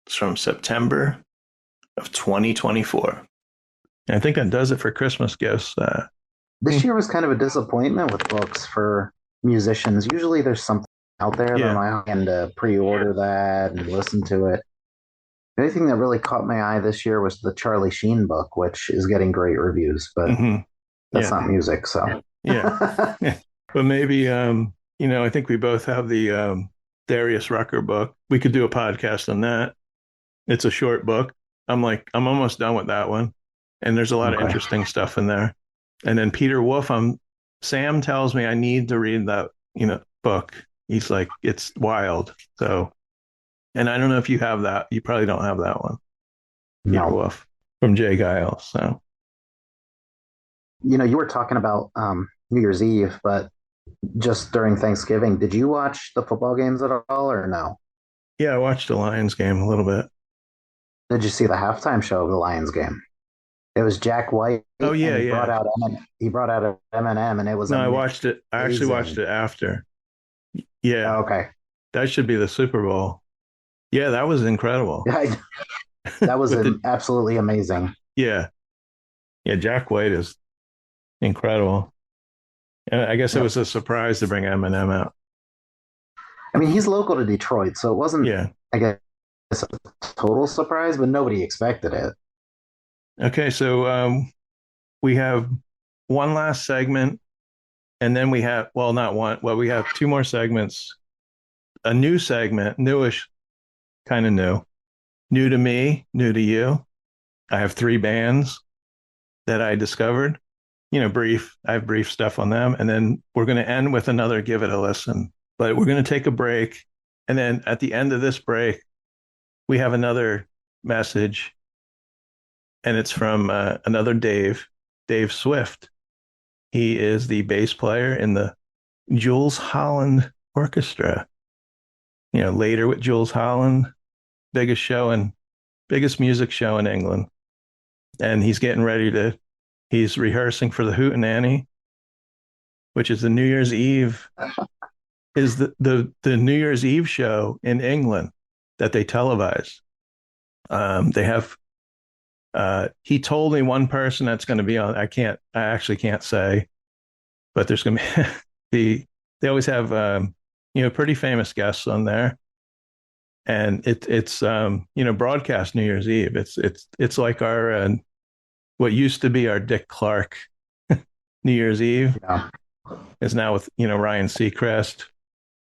It's from September of 2024. And I think that does it for Christmas gifts. This year was kind of a disappointment with books for musicians. Usually there's something out there that I can pre-order that and listen to it. The only thing that really caught my eye this year was the Charlie Sheen book, which is getting great reviews, but that's not music. So yeah. But maybe, I think we both have the Darius Rucker book. We could do a podcast on that. It's a short book. I'm almost done with that one. And there's a lot of interesting stuff in there. And then Peter Wolf, Sam tells me I need to read that, book. He's like, it's wild. So, and I don't know if you have that. You probably don't have that one. Peter Wolf from Jay Giles. So, you were talking about New Year's Eve, but just during Thanksgiving, did you watch the football games at all or no? Yeah, I watched the Lions game a little bit. Did you see the halftime show of the Lions game? It was Jack White. Oh yeah, he brought out Eminem, and it was. No, I watched it. I actually watched it after. Yeah. Oh, okay. That should be the Super Bowl. Yeah, that was incredible. That was absolutely amazing. Yeah. Yeah, Jack White is incredible. And I guess it was a surprise to bring Eminem out. I mean, he's local to Detroit, so it wasn't, I guess, a total surprise, but nobody expected it. Okay, so we have one last segment, and then we have, we have two more segments. A new segment, newish, kind of new to me, new to you. I have 3 bands that I discovered, I have brief stuff on them. And then we're going to end with another Give It a Listen, but we're going to take a break. And then at the end of this break, we have another message, and it's from another Dave Swift. He is the bass player in the Jules Holland Orchestra. Later with Jules Holland, biggest music show in England. And he's getting ready he's rehearsing for the Hootenanny, which is the New Year's Eve, is the New Year's Eve show in England that they televise. They have, he told me one person that's going to be on, I actually can't say, but there's going to be, they always have, pretty famous guests on there. And it's broadcast New Year's Eve. It's like our, what used to be our Dick Clark New Year's Eve is now with, Ryan Seacrest.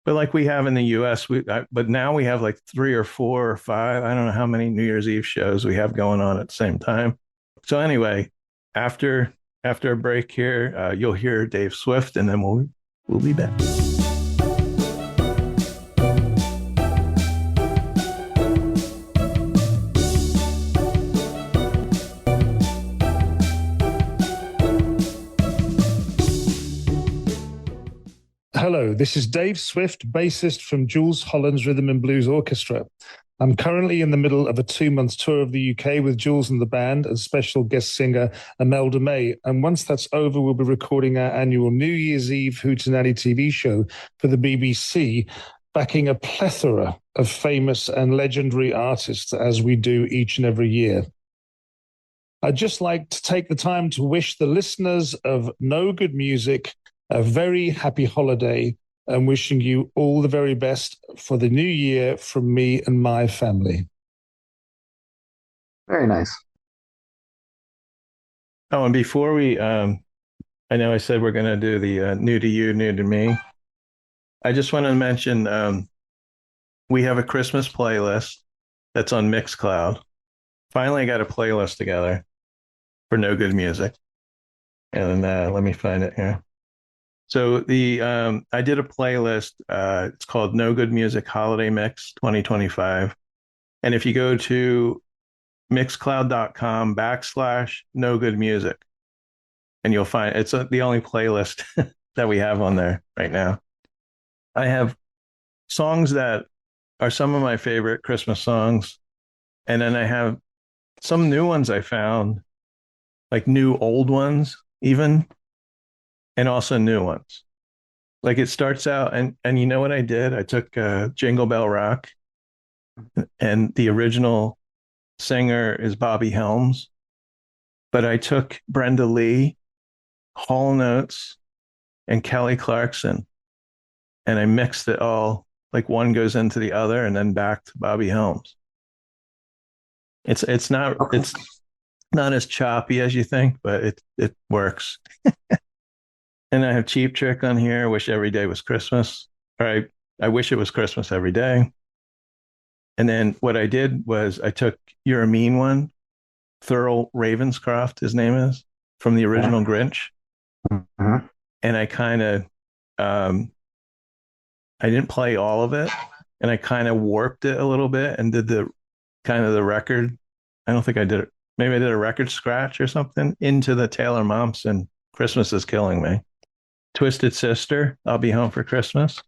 But like we have in the U.S., but now we have like 3 or 4 or 5. I don't know how many New Year's Eve shows we have going on at the same time. So anyway, after a break here, you'll hear Dave Swift, and then we'll be back. Hello, this is Dave Swift, bassist from Jules Holland's Rhythm and Blues Orchestra. I'm currently in the middle of a 2-month tour of the UK with Jules and the band and special guest singer Imelda May. And once that's over, we'll be recording our annual New Year's Eve Hootenanny TV show for the BBC, backing a plethora of famous and legendary artists as we do each and every year. I'd just like to take the time to wish the listeners of No Good Music a very happy holiday, and wishing you all the very best for the new year from me and my family. Very nice. Oh, and before we I know I said we're going to do the new to you, new to me. I just want to mention we have a Christmas playlist that's on Mixcloud. Finally, I got a playlist together for No Good Music. And let me find it here. So I did a playlist. It's called No Good Music Holiday Mix 2025. And if you go to mixcloud.com/no good music, and you'll find it's the only playlist that we have on there right now. I have songs that are some of my favorite Christmas songs. And then I have some new ones I found, like new old ones even, and also new ones. Like it starts out, and you know what I did? I took Jingle Bell Rock, and the original singer is Bobby Helms, but I took Brenda Lee, Hall Notes, and Kelly Clarkson, and I mixed it all, like one goes into the other and then back to Bobby Helms. It's not as choppy as you think, but it works. And I have Cheap Trick on here. Wish Every Day Was Christmas. Or I wish it was Christmas every day. And then what I did was I took You're a Mean One, Thurl Ravenscroft, his name is, from the original Grinch. Mm-hmm. And I kind of I didn't play all of it, and I kind of warped it a little bit and did the record. I don't think I did it. Maybe I did a record scratch or something into the Taylor Momsen Christmas Is Killing Me. Twisted Sister, I'll Be Home for Christmas.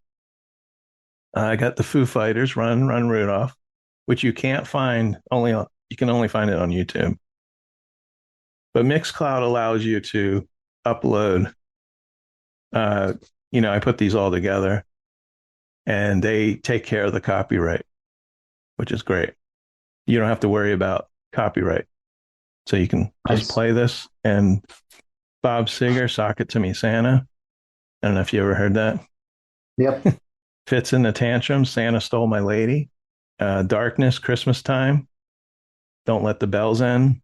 I got the Foo Fighters, Run, Run, Rudolph, which you can't find, you can only find it on YouTube. But Mixcloud allows you to upload, I put these all together, and they take care of the copyright, which is great. You don't have to worry about copyright. So you can just play this. And Bob Seger, Sock It to Me, Santa. I don't know if you ever heard that. Yep. Fits in the Tantrum, Santa Stole My Lady. Darkness, Christmas Time. Don't Let the Bells In.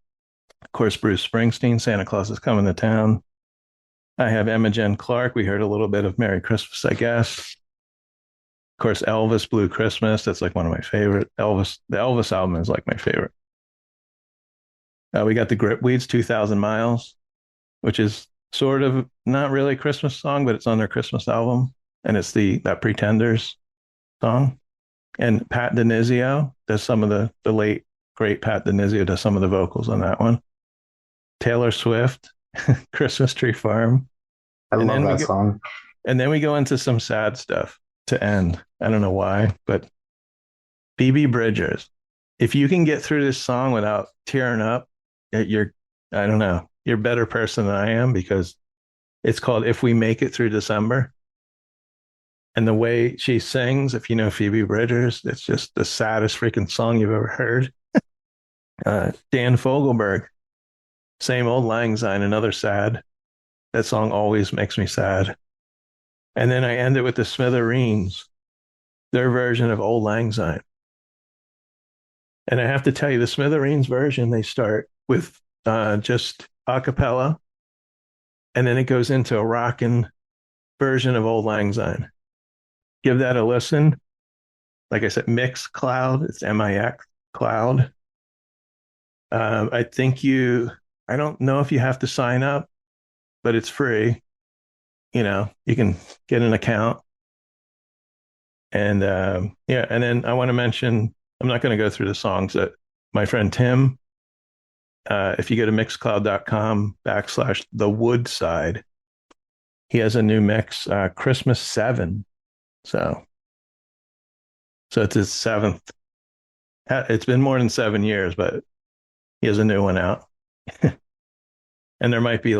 Of course, Bruce Springsteen, Santa Claus Is Coming to Town. I have Imogen Clark. We heard a little bit of Merry Christmas, I guess. Of course, Elvis, Blue Christmas. That's like one of my favorite. The Elvis album is like my favorite. We got the Gripweeds, 2,000 Miles, which is sort of not really a Christmas song, but it's on their Christmas album. And it's that Pretenders song. And Pat DiNizio does some of the late, great Pat DiNizio does some of the vocals on that one. Taylor Swift, Christmas Tree Farm. I love that song. And then we go into some sad stuff to end. I don't know why, but Phoebe Bridgers. If you can get through this song without tearing up, I don't know, you're a better person than I am, because it's called If We Make It Through December. And the way she sings, if you know Phoebe Bridgers, it's just the saddest freaking song you've ever heard. Dan Fogelberg, Same Old Lang Syne, another sad. That song always makes me sad. And then I end it with the Smithereens, their version of Old Lang Syne. And I have to tell you, the Smithereens version, they start with just a cappella, and then it goes into a rockin' version of Old Lang Syne. Give that a listen. Like I said, Mixcloud, it's MIX Cloud. I don't know if you have to sign up, but it's free. You can get an account. And and then I want to mention, I'm not going to go through the songs that my friend Tim, if you go to mixcloud.com/thewoodside, he has a new mix, Christmas 7. So it's his 7th. It's been more than 7 years, but he has a new one out. And there might be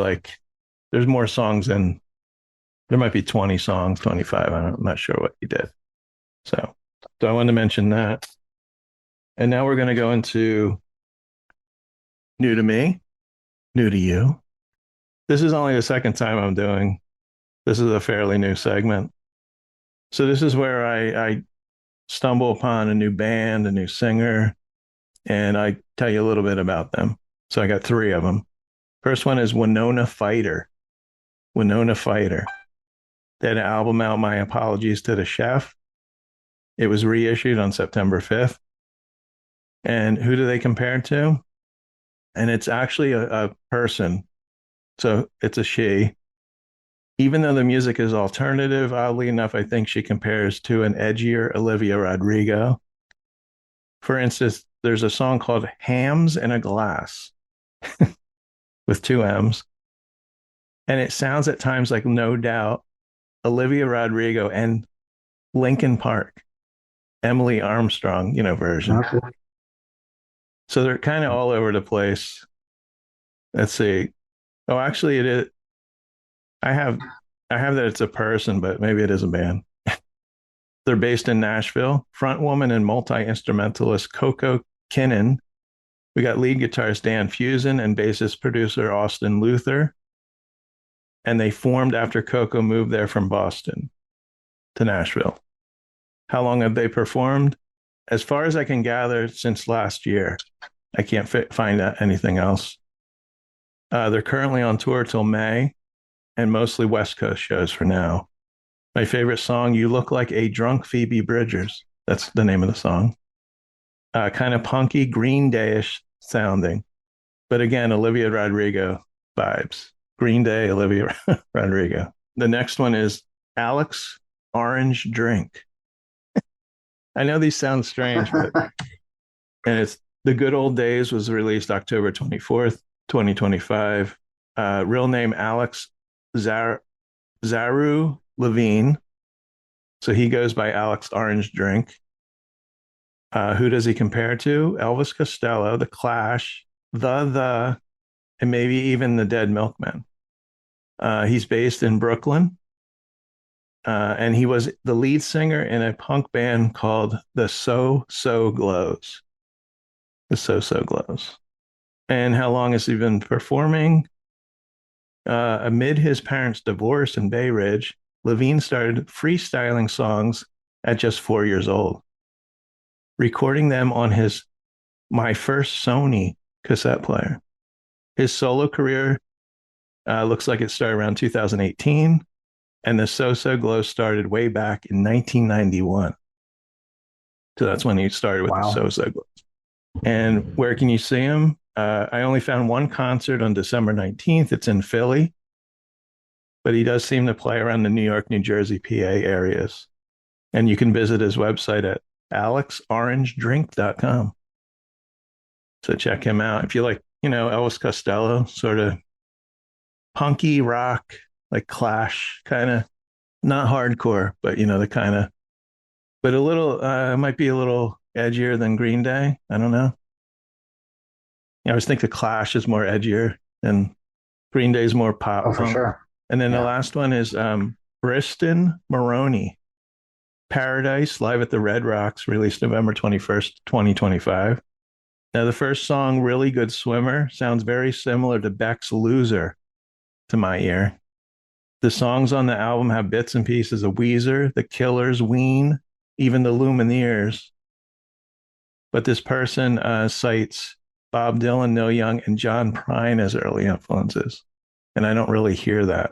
there's more songs there might be 20 songs, 25. I'm not sure what he did. So I wanted to mention that. And now we're going to go into new to me, new to you. This is only the second time I'm doing. This is a fairly new segment. So this is where I stumble upon a new band, a new singer, and I tell you a little bit about them. So I got 3 of them. First one is Winona Fighter. Winona Fighter. They had an album out, My Apologies to the Chef. It was reissued on September 5th. And who do they compare it to? And it's actually a person. So it's a she. Even though the music is alternative, oddly enough, I think she compares to an edgier Olivia Rodrigo. For instance, there's a song called Hams in a Glass with 2 M's. And it sounds at times like No Doubt, Olivia Rodrigo, and Linkin Park, Emily Armstrong, version. Okay. So they're kind of all over the place. Let's see. Oh, actually, it is. I have that it's a person, but maybe it is a band. They're based in Nashville. Frontwoman and multi-instrumentalist Coco Kinnan. We got lead guitarist Dan Fusen and bassist producer Austin Luther. And they formed after Coco moved there from Boston to Nashville. How long have they performed? As far as I can gather, since last year. I can't find anything else. They're currently on tour till May, and mostly West Coast shows for now. My favorite song, You Look Like a Drunk Phoebe Bridgers. That's the name of the song. Kind of punky, Green Day-ish sounding. But again, Olivia Rodrigo vibes. Green Day, Olivia Rodrigo. The next one is Alex Orange Drink. I know these sound strange, but and it's The Good Old Days was released October 24th, 2025. Real name Alex Zaru Levine. So he goes by Alex Orange Drink. Who does he compare to? Elvis Costello, The Clash, and maybe even the Dead Milkmen. He's based in Brooklyn. And he was the lead singer in a punk band called the So Glows. The So Glows. And how long has he been performing? Amid his parents' divorce in Bay Ridge, Levine started freestyling songs at just 4 years old, recording them on his My First Sony cassette player. His solo career looks like it started around 2018, and the So Glow started way back in 1991. So that's when he started with the So Glow. And where can you see him? I only found one concert on December 19th. It's in Philly, but he does seem to play around the New York, New Jersey, PA areas. And you can visit his website at alexorangedrink.com. So check him out. If you like, Elvis Costello, sort of punky rock, like Clash, kind of not hardcore, but the kind of, but a little, might be a little edgier than Green Day. I don't know. I always think the Clash is more edgier and Green Day's more pop. Oh, for sure. And then the last one is Briston Maroney, Paradise, live at the Red Rocks, released November 21st, 2025. Now, the first song, Really Good Swimmer, sounds very similar to Beck's Loser to my ear. The songs on the album have bits and pieces of Weezer, The Killers, Ween, even the Lumineers. But this person cites Bob Dylan, Neil Young, and John Prine as early influences. And I don't really hear that.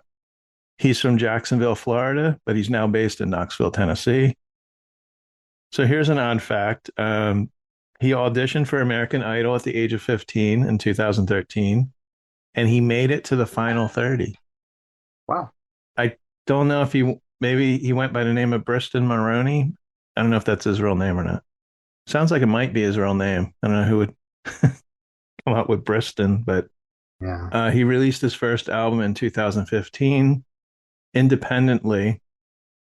He's from Jacksonville, Florida, but he's now based in Knoxville, Tennessee. So here's an odd fact. He auditioned for American Idol at the age of 15 in 2013, and he made it to the final 30. Wow. I don't know if maybe he went by the name of Briston Maroney. I don't know if that's his real name or not. Sounds like it might be his real name. I don't know who would come up with Briston, but he released his first album in 2015 independently.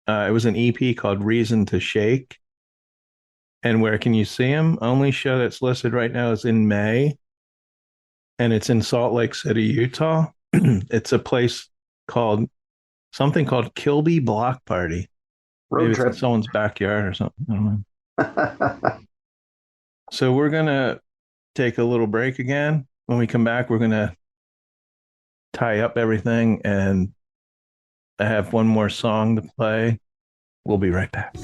It was an EP called Reason to Shake. And where can you see him? Only show that's listed right now is in May, and it's in Salt Lake City, Utah. It's a place called Kilby Block Party. Maybe it's in someone's backyard or something. I don't know. So we're going to take a little break again. When we come back, we're going to tie up everything, and I have one more song to play. We'll be right back.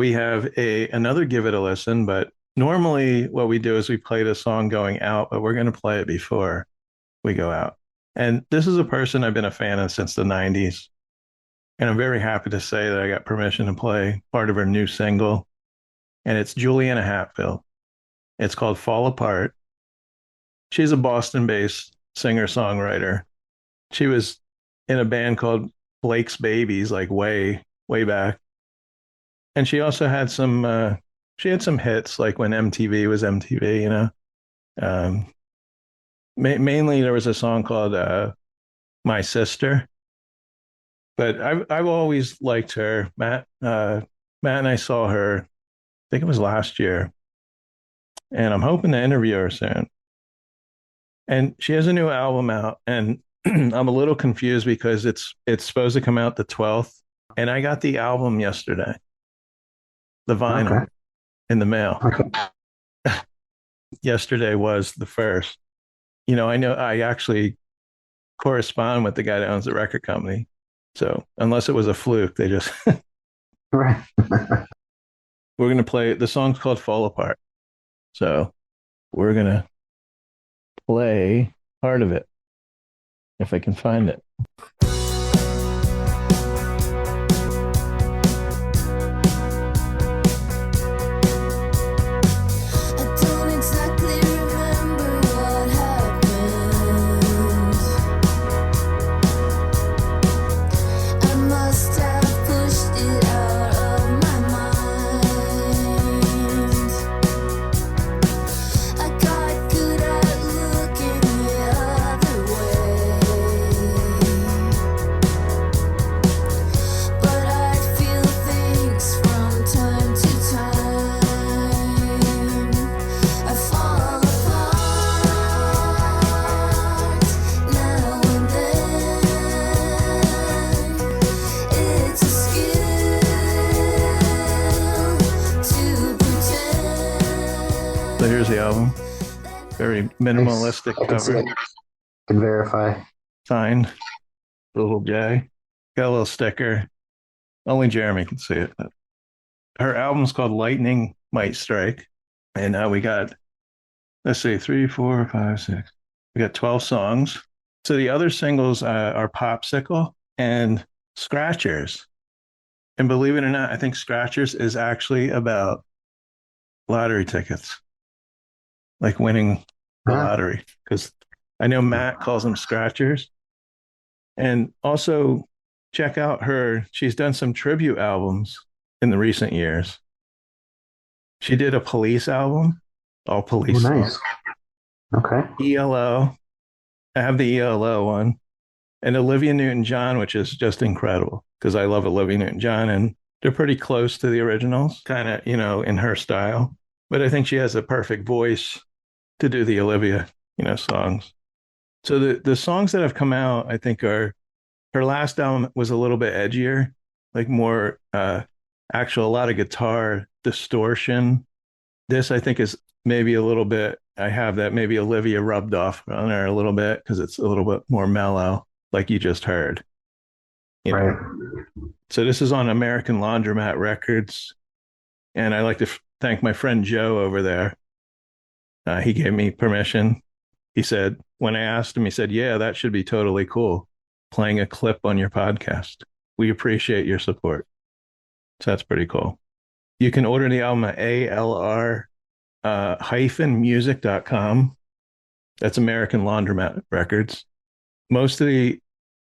we have another Give It a Listen, but normally what we do is we play the song going out, but we're going to play it before we go out. And this is a person I've been a fan of since the 90s. And I'm very happy to say that I got permission to play part of her new single. And it's Juliana Hatfield. It's called Fall Apart. She's a Boston-based singer-songwriter. She was in a band called Blake's Babies, like way, way back. And she also had some hits, like when MTV was MTV, you know. Mainly there was a song called My Sister. But I've always liked her. Matt and I saw her, I think it was last year. And I'm hoping to interview her soon. And she has a new album out, and I'm a little confused because it's supposed to come out the 12th. And I got the album yesterday, the vinyl in the mail. Yesterday was the first. You know I actually correspond with the guy that owns the record company. So unless it was a fluke, they just Right. we're gonna play. The song's called Fall Apart. So we're gonna play part of it if I can find it. I don't exactly remember what happened. I must have pushed it out of my mind. I got good at looking the other way, but I feel things from time to time. I fall apart now and then. It's a skill to pretend. So here's the album. Very minimalistic I can see cover. it. Can verify. Signed, little J. Got a little sticker. Only Jeremy can see it. Her album's called Lightning Might Strike. And now we got, let's see, 3, 4, 5, 6. We got 12 songs. So the other singles are Popsicle and Scratchers. And believe it or not, I think Scratchers is actually about lottery tickets, like winning the lottery. Because I know Matt calls them Scratchers. And also check out she's done some tribute albums in the recent years. She did a Police album, all Police Nice. songs. Okay. ELO. I have the ELO one. And Olivia Newton-John, which is just incredible because I love Olivia Newton-John and they're pretty close to the originals, kind of, in her style. But I think she has the perfect voice to do the Olivia, songs. So the songs that have come out, I think her last album was a little bit edgier, like more a lot of guitar distortion. This, I think, is maybe a little bit, I have that maybe Olivia rubbed off on her a little bit because it's a little bit more mellow, like you just heard. Right. So this is on American Laundromat Records. And I like to thank my friend Joe over there. He gave me permission. He said, when I asked him, he said, yeah, that should be totally cool. Playing a clip on your podcast. We appreciate your support. So that's pretty cool. You can order the album at ALR-music.com. That's American Laundromat Records. Most of the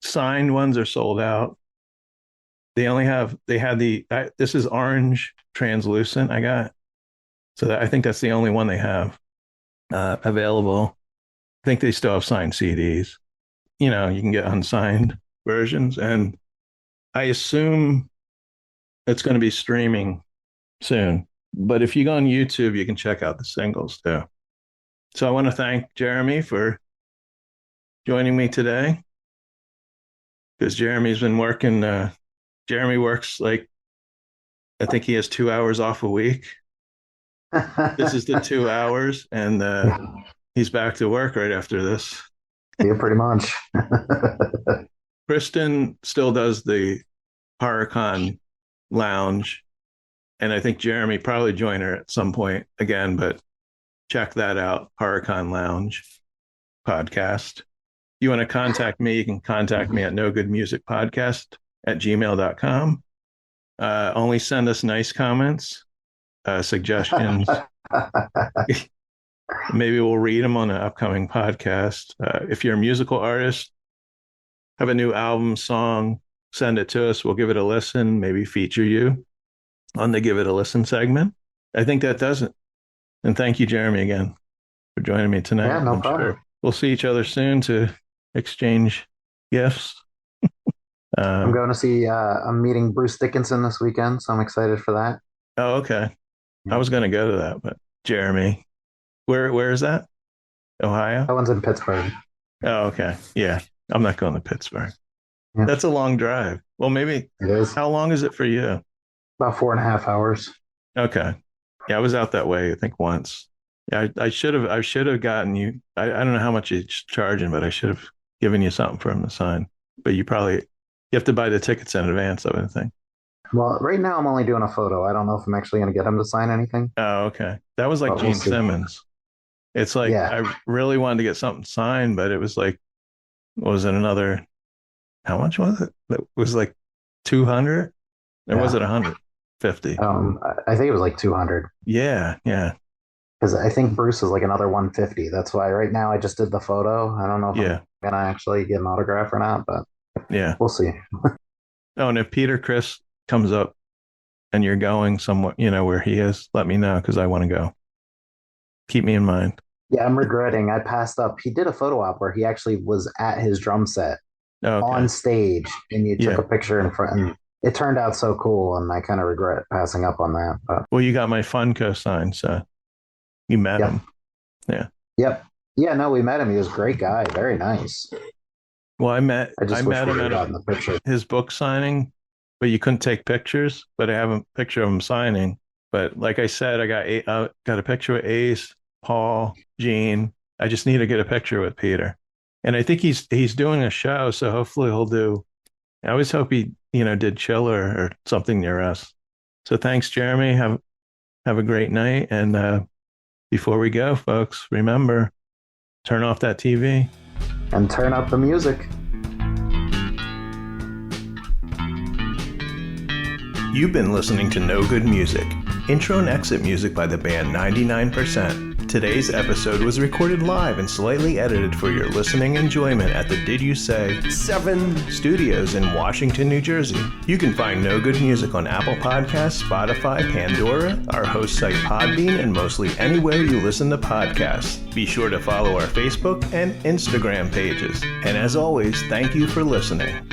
signed ones are sold out. This is Orange Translucent I got. So I think that's the only one they have available. I think they still have signed CDs. You can get unsigned versions. And I assume it's going to be streaming soon. But if you go on YouTube, you can check out the singles too. So I want to thank Jeremy for joining me today. Because Jeremy's been working. Jeremy works I think he has 2 hours off a week. This is the 2 hours, and he's back to work right after this. Yeah, pretty much. Kristen still does the HorrorCon lounge, And I think Jeremy probably joined her at some point again, but check that out. Horrorcon Lounge podcast. If you want to contact me, you can contact me at nogoodmusicpodcast@gmail.com. Only send us nice comments, suggestions. Maybe we'll read them on an upcoming podcast. If you're a musical artist, have a new album, song, send it to us. We'll give it a listen, maybe feature you on the Give It a Listen segment. I think that does it. And thank you, Jeremy, again for joining me tonight. Yeah, no problem. Sure we'll see each other soon to exchange gifts. I'm going to see, I'm meeting Bruce Dickinson this weekend, so I'm excited for that. Oh, okay. I was going to go to that, but Jeremy, where is that? Ohio? That one's in Pittsburgh. Oh, okay. Yeah. I'm not going to Pittsburgh. Yeah. That's a long drive. Well, maybe. It is. How long is it for you? About 4.5 hours. Okay. Yeah, I was out that way, I think, once. Yeah, I should have gotten you. I don't know how much it's charging, but I should have given you something for him to sign. But you have to buy the tickets in advance, I would think. Well, right now I'm only doing a photo. I don't know if I'm actually going to get him to sign anything. Oh, okay. That was like But Gene we'll see. Simmons. It's like, Yeah. I really wanted to get something signed, but it was like, what was it, another, how much was it? It was like 200? Or was Yeah. it 150? I think it was like 200 Yeah, yeah, because I think Bruce is like another 150. That's why right now I just did the photo. I don't know if yeah, I'm going to actually get an autograph or not, but yeah. we'll see. Oh, and if Peter Chris comes up and you're going somewhere, where he is, let me know because I want to go. Keep me in mind. Yeah, I'm regretting. I passed up. He did a photo op where he actually was at his drum set Okay. on stage, and you took Yeah. a picture in front. And it turned out so cool, and I kind of regret passing up on that. But Well, you got my Funko sign, so you met Yep. him. Yeah. yep, yeah, no, we met him. He was a great guy, very nice. Well, I met I just wish him we had at gotten the picture. his book signing, but you couldn't take pictures. But I have a picture of him signing. But like I said, I got a picture with Ace, Paul, Gene. I just need to get a picture with Peter. And I think he's doing a show, so hopefully he'll do. I always hope he did Chiller or something near us. So thanks, Jeremy. Have a great night. And before we go, folks, remember, turn off that TV. And turn up the music. You've been listening to No Good Music, intro and exit music by the band 99%. Today's episode was recorded live and slightly edited for your listening enjoyment at the Did You Say 7 Studios in Washington, New Jersey. You can find No Good Music on Apple Podcasts, Spotify, Pandora, our host site Podbean, and mostly anywhere you listen to podcasts. Be sure to follow our Facebook and Instagram pages. And as always, thank you for listening.